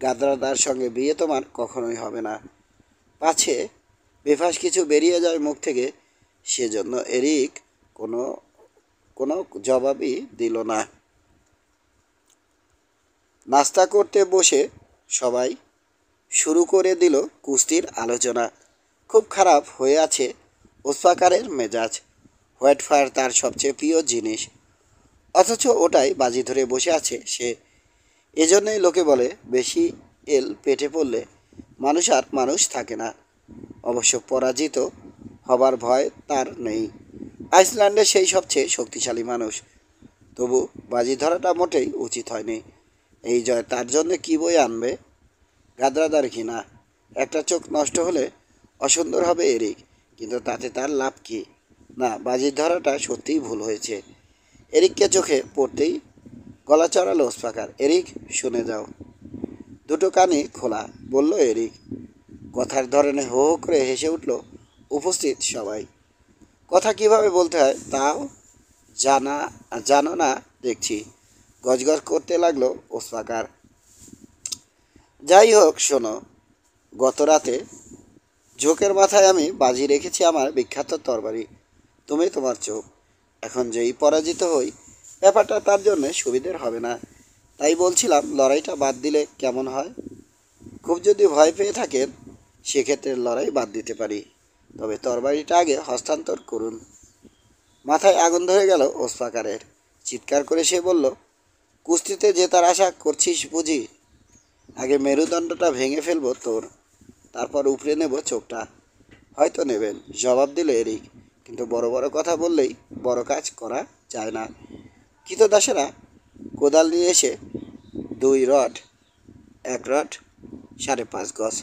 গাদ্রাদার সঙ্গে বিয়ে তোমার কখনোই হবে না। পাছে বেফাস কিছু বেরিয়ে যায় মুখ থেকে। সেজন্য এরিক কোনো কোনো জবাবই দিল না। নাস্তা করতে বসে সবাই শুরু করে দিল কুস্তির আলোচনা। খুব খারাপ হয়ে আছে ওসপাকারের মেজাজ। হোয়াইট ফায়ার তার সবচেয়ে প্রিয় জিনিস, অথচ ওটাই বাজি ধরে বসে আছে সে। এজন্যই লোকে বলে, বেশি এল পেটে পড়লে মানুষ আর মানুষ থাকে না। অবশ্য পরাজিত হবার ভয় তার নেই। আইসল্যান্ডের সেই সবচেয়ে শক্তিশালী মানুষ। তবু বাজি ধরাটা মোটেই উচিত হয়নি। এই জয় তার জন্য কী বই আনবে? গাদ্রাদার ঘৃণা। একটা চোখ নষ্ট হলে অসুন্দর হবে এরিক, কিন্তু তাতে তার লাভ কী? না, বাজি ধরাটা সত্যিই ভুল হয়েছে। এরিককে চোখে পড়তেই গলা চড়ালো ওসপাকার। এরিক, শুনে যাও। দুটো কানই খোলা, বলল এরিক। কথার ধরনে হো হো করে হেসে উঠল উপস্থিত সবাই। কথা কিভাবে বলতে হয় তাও জানো না দেখছি, গজগজ করতে লাগলো ওসপাকার। যাই হোক, শোনো, গত রাতে ঝোঁকের মাথায় আমি বাজি রেখেছি আমার বিখ্যাত তরবারি। তুমি তোমার চোখ। এখন যেই পরাজিত হই, ব্যাপারটা তার জন্য সুবিধের হবে না। তাই বলছিলাম, লড়াইটা বাদ দিলে কেমন হয়? খুব যদি ভয় পেয়ে থাকেন, সেক্ষেত্রে লড়াই বাদ দিতে পারি। তবে তরবারিটা আগে হস্তান্তর করুন। মাথায় আগুন ধরে গেল ওসপাকারের। চিৎকার করে সে বলল, কুস্তিতে জেতার আশা করছিস বুঝি? আগে মেরুদণ্ডটা ভেঙে ফেলবো তোর, তারপর উপড়ে নেব চোখটা। হয়তো নেবেন, জবাব দিল এরিক। কিন্তু বড় বড় কথা বললেই বড় কাজ করা যায় না। কৃতদাসেরা কোদাল নিয়ে এসে 2 রড, 1 রড 5.5 গজ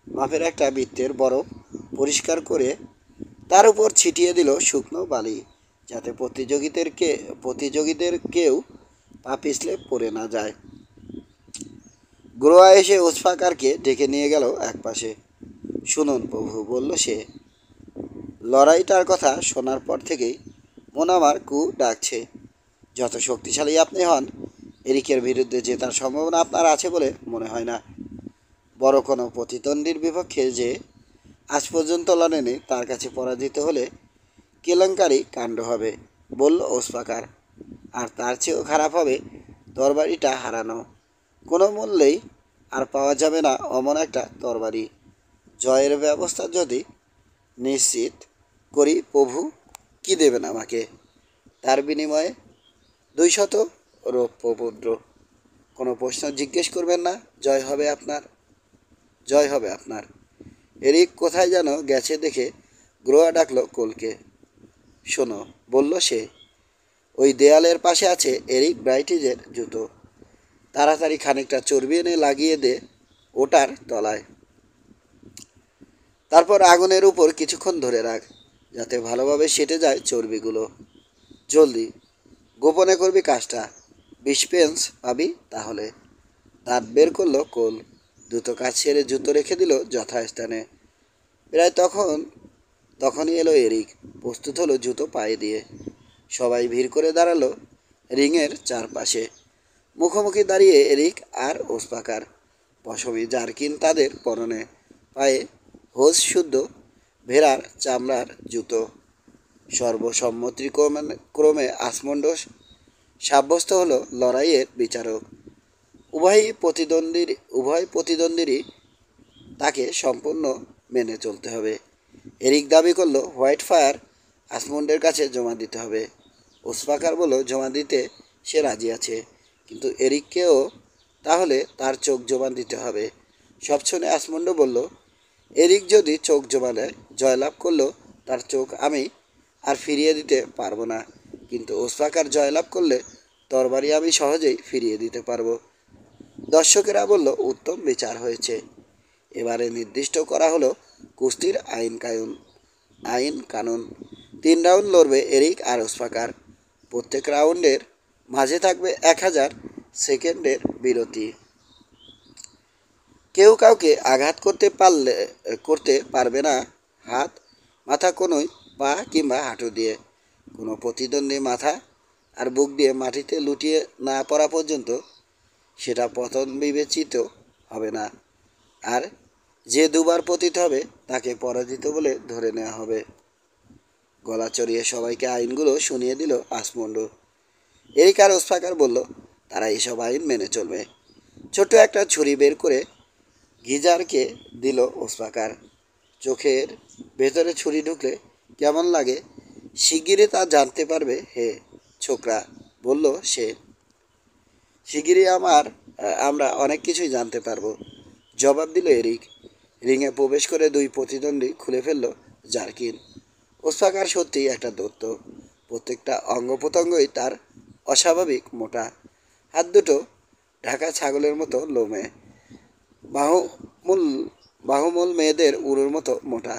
মাপের একটা বৃত্তের বরফ পরিষ্কার করে তার উপর ছিটিয়ে দিল শুকনো বালি, যাতে প্রতিযোগীদের কেউ পা পিছলে পড়ে না যায়। গ্রোয়া এসে ওসপাকারকে ডেকে নিয়ে গেল একপাশে। শুনুন প্রভু, বলল সে, লড়াইটার কথা শোনার পর থেকেই মন আমার কু ডাকছে। যত শক্তিশালী আপনি হন, এরিকের বিরুদ্ধে জেতার সম্ভাবনা আপনার আছে বলে মনে হয় না। বড় কোনো প্রতিদ্বন্দ্বীর বিপক্ষে যে আজ পর্যন্ত লড়েনি, তার কাছে পরাজিত হলে কেলেঙ্কারি কাণ্ড হবে, বলল ওসপাকার। আর তার চেয়েও খারাপ হবে তরবারিটা হারানো। কোনো মূল্যেই আর পাওয়া যাবে না অমন একটা তরবারি। জয়ের ব্যবস্থা যদি নিশ্চিত করি, প্রভু কি দেবেন আমাকে? তার বিনিময়ে 200 রৌপ্য মুদ্রা। কোনো প্রশ্ন জিজ্ঞেস করবেন না। জয় হবে আপনার, জয় হবে আপনার। এরিক কোথায় যেন গেছে দেখে গ্রোয়া ডাকলো কোলকে। শোনো, বলল সে, ওই দেয়ালের পাশে আছে এরিক ব্রাইটিজের জুতো। তাড়াতাড়ি খানিকটা চর্বি এনে লাগিয়ে দে ওটার তলায়। তারপর আগুনের উপর কিছুক্ষণ ধরে রাখ, যাতে ভালোভাবে সেটে যায় চর্বিগুলো। জলদি, গোপনে করবি কাজটা, 20 পেন্স পাবি তাহলে। দাঁত বের করলো কোল। দ্রুত কাজ ছেড়ে জুতো রেখে দিল যথাস্থানে। প্রায় তখনই এলো এরিক। প্রস্তুত হলো জুতো পায়ে দিয়ে। সবাই ভিড় করে দাঁড়ালো রিংয়ের চারপাশে। মুখোমুখি দাঁড়িয়ে এরিক আর ওসপাকার। পশমি জার্কিন তাদের পরনে, পায়ে হোস শুদ্ধ ভেড়ার চামড়ার জুতো। সর্বসম্মতিক্রমে আসমন্ড সাব্যস্ত হলো লড়াইয়ের বিচারক। উভয় প্রতিদ্বন্দ্বীরই তাকে সম্পূর্ণ মেনে চলতে হবে। এরিক দাবি করলো হোয়াইট ফায়ার আসমন্ডের কাছে জমা দিতে হবে। ওসপাকার বলল জমা দিতে সে রাজি আছে, কিন্তু এরিককেও তাহলে তার চোখ জমা দিতে হবে। সব শুনে আসমন্ড বলল, এরিক যদি চোখ জমা দেয়, জয়লাভ করলো তার চোখ আমি আর ফিরিয়ে দিতে পারবো না, কিন্তু ওসপাকার জয়লাভ করলে তরবারি আমি সহজেই ফিরিয়ে দিতে পারবো। দর্শকেরা বলল উত্তম বিচার হয়েছে। এবারে নির্দিষ্ট করা হলো কুস্তির আইন কানুন। 3 রাউন্ড লড়বে এরিক আর ওসপাকার। প্রত্যেক রাউন্ডের মাঝে থাকবে 1000 সেকেন্ডের বিরতি। কেউ কাউকে আঘাত করতে পারবে না হাত, মাথা, কনুই, পা কিংবা হাঁটু দিয়ে। কোনো প্রতিদ্বন্দ্বী মাথা আর বুক দিয়ে মাটিতে লুটিয়ে না পড়া পর্যন্ত সেটা পতন বিবেচিত হবে না। আর যে দুবার পতিত হবে তাকে পরাজিত বলে ধরে নেওয়া হবে। গলা চড়িয়ে সবাইকে আইনগুলো শুনিয়ে দিল আসমন্ড। এরিক আর ওসপাকার বলল তারা এসব আইন মেনে চলবে। ছোট্ট একটা ছুরি বের করে গিজারকে দিল ওসপাকার। চোখের ভেতরে ছুরি ঢুকলে কেমন লাগে শিগগিরই তা জানতে পারবে হে ছোকরা, বলল সে। শিগগিরই আমরা অনেক কিছুই জানতে পারবো, জবাব দিল এরিক। রিংয়ে প্রবেশ করে 2 প্রতিদ্বন্দ্বী খুলে ফেলল জার্কিন। ওসপাকার সত্যিই একটা দৈত্য। প্রত্যেকটা অঙ্গ প্রত্যঙ্গই তার অস্বাভাবিক মোটা। হাত দুটো ঢাকা ছাগলের মতো লোমে, বাহুমূল বাহুমূল মেয়েদের উড়োর মতো মোটা।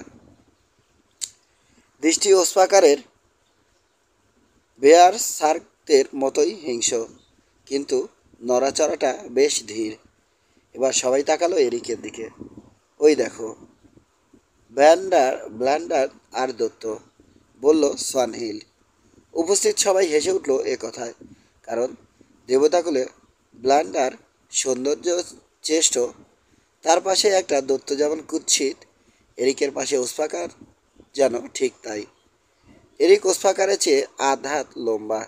দৃষ্টি ওসপাকারের বেয়ার সার্কদের মতোই হিংস্র, কিন্তু নড়াচড়াটা বেশ ধীর। এবার সবাই তাকালো এরিকের দিকে। ওই দেখো, ব্ল্যান্ডার আর দত্ত, বলল সোয়ানহিল। উপস্থিত সবাই হেসে উঠল এ কথায়, কারণ দেবতাকুলে ব্ল্যান্ডার সৌন্দর্য চেষ্ট, তার পাশে একটা দত্ত যেমন কুৎসিত, এরিকের পাশে ওসপাকার যেন ঠিক তাই। এরিক ওসপাকারের চেয়ে আধ হাত লম্বা,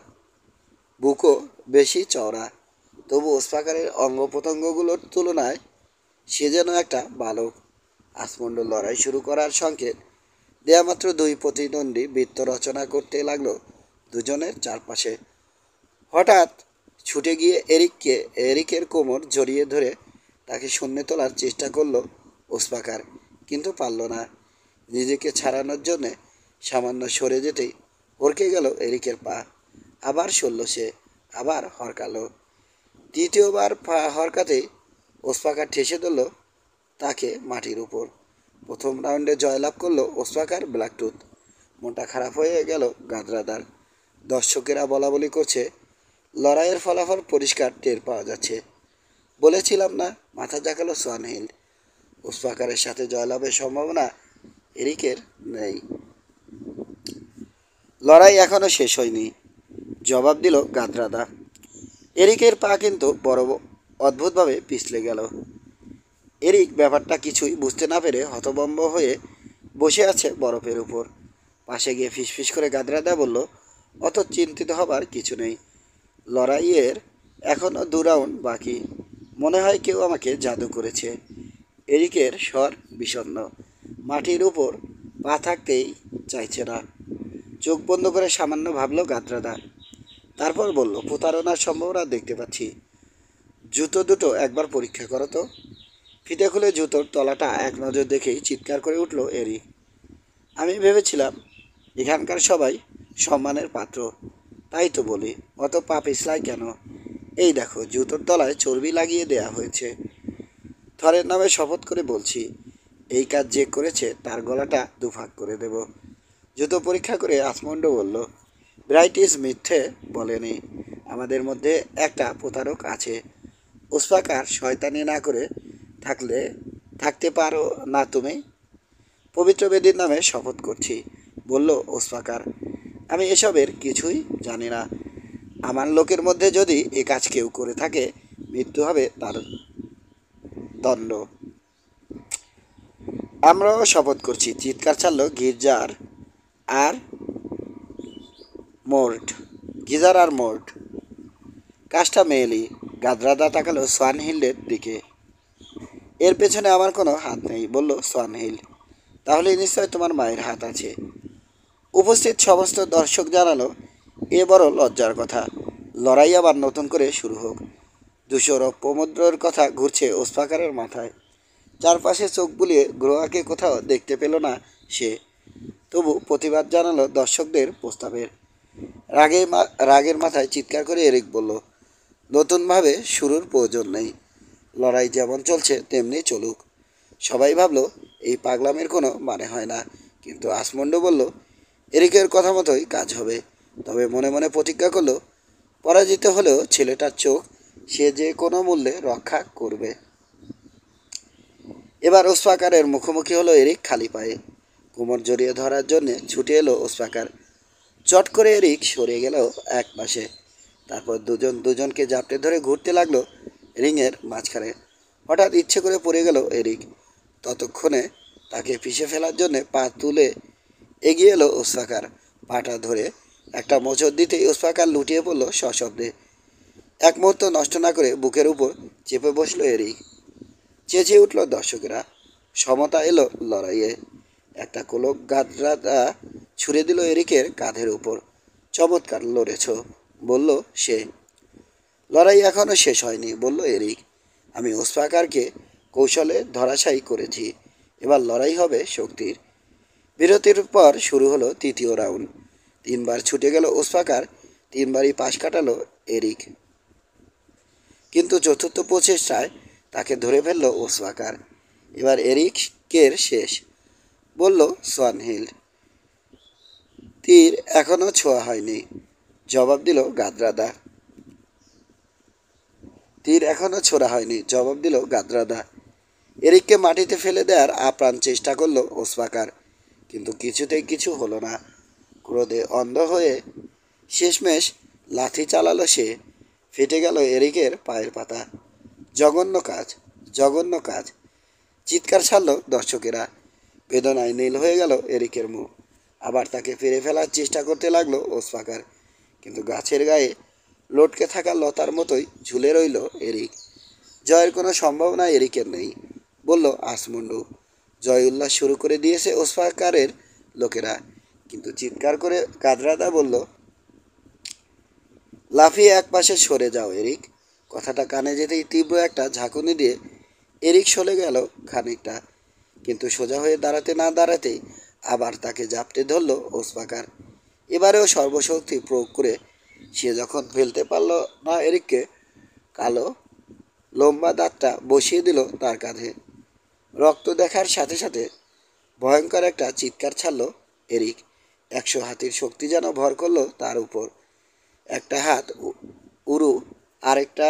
বুকও বেশি চওড়া, তবু ওসপাকারের অঙ্গ প্রত্যঙ্গগুলোর তুলনায় সে যেন একটা বালক। আসমন্ড লড়াই শুরু করার সংকেত দেয়া মাত্র 2 প্রতিদ্বন্দ্বী বৃত্ত রচনা করতে লাগলো দুজনের চারপাশে। হঠাৎ ছুটে গিয়ে এরিকের কোমর জড়িয়ে ধরে তাকে শূন্যে তোলার চেষ্টা করলো ওসপাকার, কিন্তু পারল না। নিজেকে ছাড়ানোর জন্যে সামান্য সরে যেতেই হড়কে গেল এরিকের পা। আবার সরল সে, আবার হরকালো। তৃতীয়বার পা হরকাতেই ওসপাকার ঠেসে ধরল তাকে মাটির উপর। প্রথম রাউন্ডে জয়লাভ করলো ওসপাকার ব্ল্যাকটুথ। মনটা খারাপ হয়ে গেল গাদ্রাদার। দর্শকেরা বলাবলি করছে, লড়াইয়ের ফলাফল পরিষ্কার টের পাওয়া যাচ্ছে। বলেছিলাম না, মাথা জাগালো সোয়ানহিল। ওসপাকারের সাথে জয়লাভের সম্ভাবনা এরিকের নেই। লড়াই এখনো শেষ হয়নি, জবাব দিল গাদ্রাদা। এরিকের পা কিন্তু বড় অদ্ভুতভাবে পিছলে গেল। এরিক ব্যাপারটা কিছুই বুঝতে না পেরে হতভম্ব হয়ে বসে আছে বরফের উপর। পাশে গিয়ে ফিসফিস করে গাদ্রাদা বলল, অত চিন্তিত হবার কিছু নেই। লড়াইয়ের এখনও 2 রাউন্ড বাকি। মনে হয় কেউ আমাকে জাদু করেছে। এরিকের স্বর বিষণ্ণ, মাটির উপর পা থাকতেই চাইছে না। চোখ বন্ধ করে সামান্য ভাবল গাদ্রাদা, তারপর বলল, প্রতারণার সম্ভাবনা দেখতে পাচ্ছি। জুতো দুটো একবার পরীক্ষা করো তো। ফিতে খুলে জুতোর তলাটা এক নজর দেখেই চিৎকার করে উঠল এরিক। আমি ভেবেছিলাম এখানকার সবাই সম্মানের পাত্র, তাই তো বলি অত পা পিছলায় কেন? এই দেখো জুতোর তলায় চর্বি লাগিয়ে দেয়া হয়েছে। থরের নামে শপথ করে বলছি, এই কাজ যে করেছে তার গলাটা দুভাগ করে দেব। জুতো পরীক্ষা করে আসমন্ড বলল, ব্রাইটিস মিথ্যে বলেনি। আমাদের মধ্যে একটা প্রতারক আছে। উসফাকার শয়তানি না করে থাকতে পারো না তুমি? পবিত্র বেদির নামে শপথ করছি, বলল ওসফাকার। আমি এসবের কিছুই জানি না। আমার লোকের মধ্যে যদি এ কাজ কেউ করে থাকে, মৃত্যু হবে তার দণ্ড। আমরাও শপথ করছি, চিৎকার ছাড়ল আর মোর্ট গিজার আর মোর্ট। কাজটা মেয়েলি। গাদরাদা তাকালো সোয়ানহিল্ডের দিকে। এর পেছনে আমার কোনো হাত নেই, বলল সোয়ানহিল্ড। তাহলে নিশ্চয় তোমার মায়ের হাত আছে। উপস্থিত সমস্ত দর্শক জানালো, এ বড় লজ্জার কথা। লড়াই আবার নতুন করে শুরু হোক। 200 রৌপ্য মুদ্রার কথা ঘুরছে ওসফাকারের মাথায়। চারপাশে চোখ বুলিয়ে গ্রোয়াকে কোথাও দেখতে পেল না সে। তবু প্রতিবাদ জানালো দর্শকদের প্রস্তাবের। রাগের মাথায় চিৎকার করে এরিক বলল, নতুনভাবে শুরুর প্রয়োজন নেই। লড়াই যেমন চলছে তেমনি চলুক। সবাই ভাবলো এই পাগলামের কোনো মানে হয় না, কিন্তু আসমন্ড বলল, এরিকের কথা মতোই কাজ হবে। তবে মনে মনে প্রতিজ্ঞা করলো, পরাজিত হলেও ছেলেটার চোখ সে যে কোনো মূল্যে রক্ষা করবে। এবার ওসফাকারের মুখোমুখি হলো এরিক খালি পায়ে। কোমর জড়িয়ে ধরার জন্যে ছুটে এলো ওসফাকার। চট করে এরিক সরে গেল এক পাশে। তারপর দুজনকে জাপটে ধরে ঘুরতে লাগলো রিংয়ের মাঝখানে। হঠাৎ ইচ্ছে করে পড়ে গেল এরিক। ততক্ষণে তাকে পিষে ফেলার জন্যে পা তুলে এগিয়ে এলো ওসফাকার। পাটা ধরে একটা মোচড় দিতেই ওসফাকার লুটিয়ে পড়ল সশব্দে। এক মুহূর্ত নষ্ট না করে বুকের উপর চেপে বসলো এরিক। চেঁচিয়ে উঠল দর্শকেরা। সমতা এলো লড়াইয়ে। একটা কোলক গাদরা ছুঁড়ে দিল এরিকের কাঁধের উপর। চমৎকার লড়েছ, বলল সে। লড়াই এখনো শেষ হয়নি, বলল এরিক। আমি ওসফাকারকে কৌশলে ধরাশায়ী করেছি। এবার লড়াই হবে শক্তির। বিরতির পর শুরু হলো তৃতীয় রাউন্ড। 3বার ছুটে গেল ওসফাকার, 3বারই পাশ কাটালো এরিক। কিন্তু চতুর্থ প্রচেষ্টায় তাকে ধরে ফেলল ওসফাকার। এবার এরিকের শেষ, বলল সোয়ানহিল্ড। তীর এখনো ছোঁয়া হয়নি, জবাব দিল গাদরাদা। এরিককে মাটিতে ফেলে দেওয়ার আপ্রাণ চেষ্টা করলো ওসফাকার, কিন্তু কিছুতেই কিছু হলো না। ক্রোধে অন্ধ হয়ে শেষমেশ লাথি চালালো সে। ফেটে গেল এরিকের পায়ের পাতা। জঘন্য কাজ। চিৎকার ছাড়ল দর্শকেরা। বেদনায় নীল হয়ে গেল এরিকের মুখ। আবার তাকে ফিরে ফেলার চেষ্টা করতে লাগলো ওসফাকার, কিন্তু গাছের গায়ে লটকে থাকা লতার মতোই ঝুলে রইল এরিক। জয়ের কোনো সম্ভাবনা এরিকের নেই, বলল আসমুন্ডু। জয় উল্লাস শুরু করে দিয়েছে ওসফাকারের লোকেরা। কিন্তু চিৎকার করে গাদরাদা বলল, লাফিয়ে এক পাশে সরে যাও এরিক। কথাটা কানে যেতেই তীব্র একটা ঝাঁকুনি দিয়ে এরিক সরে গেল খানিকটা, কিন্তু সোজা হয়ে দাঁড়াতে না দাঁড়াতেই আবার তাকে জাপটে ধরল ওসফাকার। এবারেও সর্বশক্তি প্রয়োগ করে সে যখন ফেলতে পারল না এরিককে, কালো লম্বা দাঁতটা বসিয়ে দিল তার কাঁধে। রক্ত দেখার সাথে সাথে ভয়ঙ্কর একটা চিৎকার ছাড়ল এরিক। 100 হাতির শক্তি যেন ভর করলো তার উপর। একটা হাত উরু আরেকটা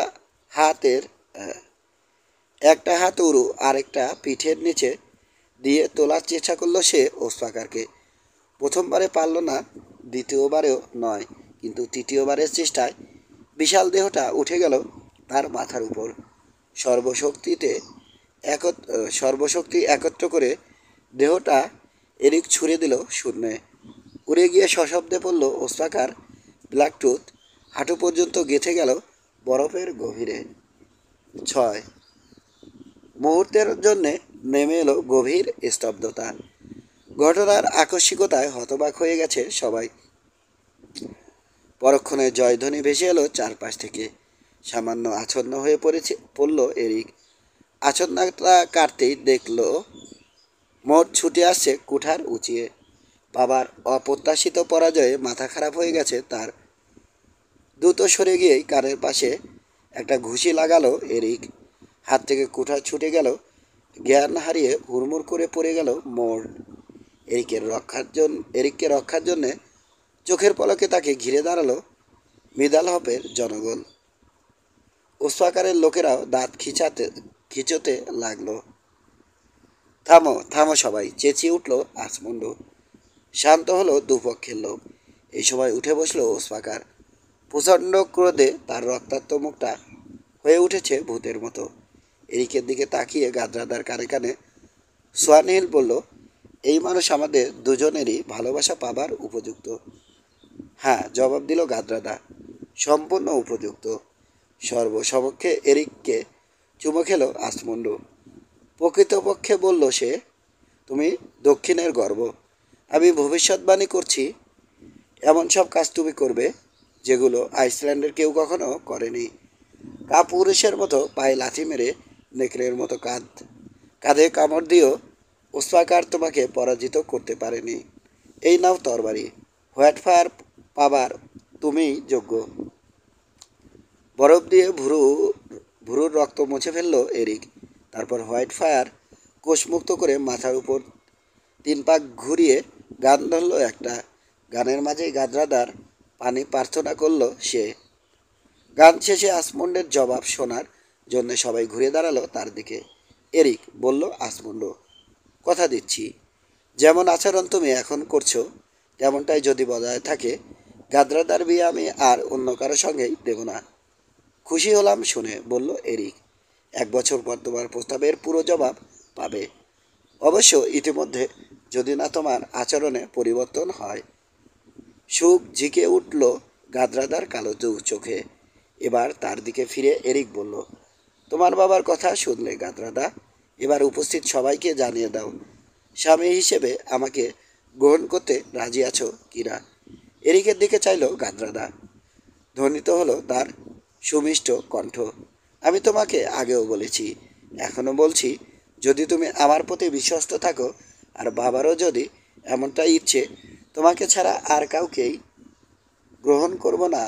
হাতের একটা হাত উরু আরেকটা পিঠের নিচে দিয়ে তোলার চেষ্টা করলো সে ওসফাকারকে। প্রথমবারে পারল না, দ্বিতীয়বারেও নয়, কিন্তু তৃতীয়বারের চেষ্টায় বিশাল দেহটা উঠে গেল তার মাথার উপর। সর্বশক্তি একত্র করে দেহটা এরিক ছুঁড়ে দিল শূন্যে। উড়ে গিয়ে সশব্দে পড়ল ওসফাকার। ব্ল্যাকটুথ হাঁটু পর্যন্ত গেঁথে গেল বরফের গভীরে। 6 মুহূর্তের জন্যে নেমে এলো গভীর স্তব্ধতা। ঘটনার আকস্মিকতায় হতবাক হয়ে গেছে সবাই। পরক্ষণে জয়ধ্বনি ভেসে এলো চারপাশ থেকে। সামান্য আচ্ছন্ন হয়ে পড়ল এরিক। আচরণটা কাটতেই দেখলো মোট ছুটে আসছে কুঠার উঁচিয়ে। বাবার অপ্রত্যাশিত পরাজয়ে মাথা খারাপ হয়ে গেছে তার। দ্রুত সরে গিয়েই কানের পাশে একটা ঘুষি লাগালো এরিক। হাত থেকে কুঠার ছুটে গেল, জ্ঞান হারিয়ে হুড়মুড় করে পড়ে গেল মোড়। এরিককে রক্ষার জন্যে চোখের পলকে তাকে ঘিরে দাঁড়ালো মিদাল হপের জনগণ। ওসপাকারের লোকেরাও দাঁত খিচোতে লাগলো। থামো থামো সবাই, চেঁচিয়ে উঠল আসমুন্ডু। শান্ত হলো দুপক্ষের লোক। এই সময় উঠে বসলো ওসপাকার। প্রচণ্ড ক্রোধে তার রক্তাক্ত মুখটা হয়ে উঠেছে ভূতের মতো। এরিকের দিকে তাকিয়ে গাদ্রাদার কানে কানে সোয়ানহিল বলল, এই মানুষ আমাদের দুজনেরই ভালোবাসা পাবার উপযুক্ত। হ্যাঁ, জবাব দিল গাদ্রাদা, সম্পূর্ণ উপযুক্ত। সর্বসমক্ষে এরিককে চুমো খেল আসমুন্ডু। প্রকৃতপক্ষে বলল সে, তুমি দক্ষিণের গর্ব। আমি ভবিষ্যৎবাণী করছি, এমন সব কাজ তুমি করবে যেগুলো আইসল্যান্ডের কেউ কখনো করেনি। কাপুরুষের মতো পায়ে লাথি মেরে নেকড়ের মতো কাঁধে কামড় দিয়েও ওসপাকার তোমাকে পরাজিত করতে পারেনি। এই নাও তরবারি, হোয়াইট ফায়ার পাবার তুমিই যোগ্য। বরফ দিয়ে ভুরুর রক্ত মুছে ফেলল এরিক। তারপর হোয়াইট ফায়ার কোষমুক্ত করে মাথার উপর 3 পাক ঘুরিয়ে গান ধরল একটা। গানের মাঝেই গাদ্রাদার পানি প্রার্থনা করল সে। গান শেষে আসমুন্ডের জবাব শোনার জন্য সবাই ঘুরে দাঁড়ালো তার দিকে। এরিক বলল, আসমুন্ডু, কথা দিচ্ছি, যেমন আচরণ তুমি এখন করছো তেমনটাই যদি বজায় থাকে, গাদ্রাদার বিয়ে আমি আর অন্য কারো সঙ্গেই দেব না। খুশি হলাম শুনে, বলল এরিক। 1 বছর পর তোমার প্রস্তাবের পুরো জবাব পাবে। অবশ্য ইতিমধ্যে, যদি না তোমার আচরণে পরিবর্তন হয়। সুখ ঝিকে উঠল গাদ্রাদার কালো চোখে। এবার তার দিকে ফিরে এরিক বলল, তোমার বাবার কথা শুনলে গাদ্রাদা, এবার উপস্থিত সবাইকে জানিয়ে দাও, স্বামী হিসেবে আমাকে গ্রহণ করতে রাজি আছো কিনা। এরিকের দিকে চাইল গাদ্রাদা। ধ্বনিত হলো তার সুমিষ্ট কণ্ঠ। আমি তোমাকে আগেও বলেছি, এখনো বলছি, যদি তুমি আমার প্রতি বিশ্বস্ত থাকো, আর বাবারও যদি এমনটাই ইচ্ছে, তোমাকে ছাড়া আর কাউকেই গ্রহণ করব না।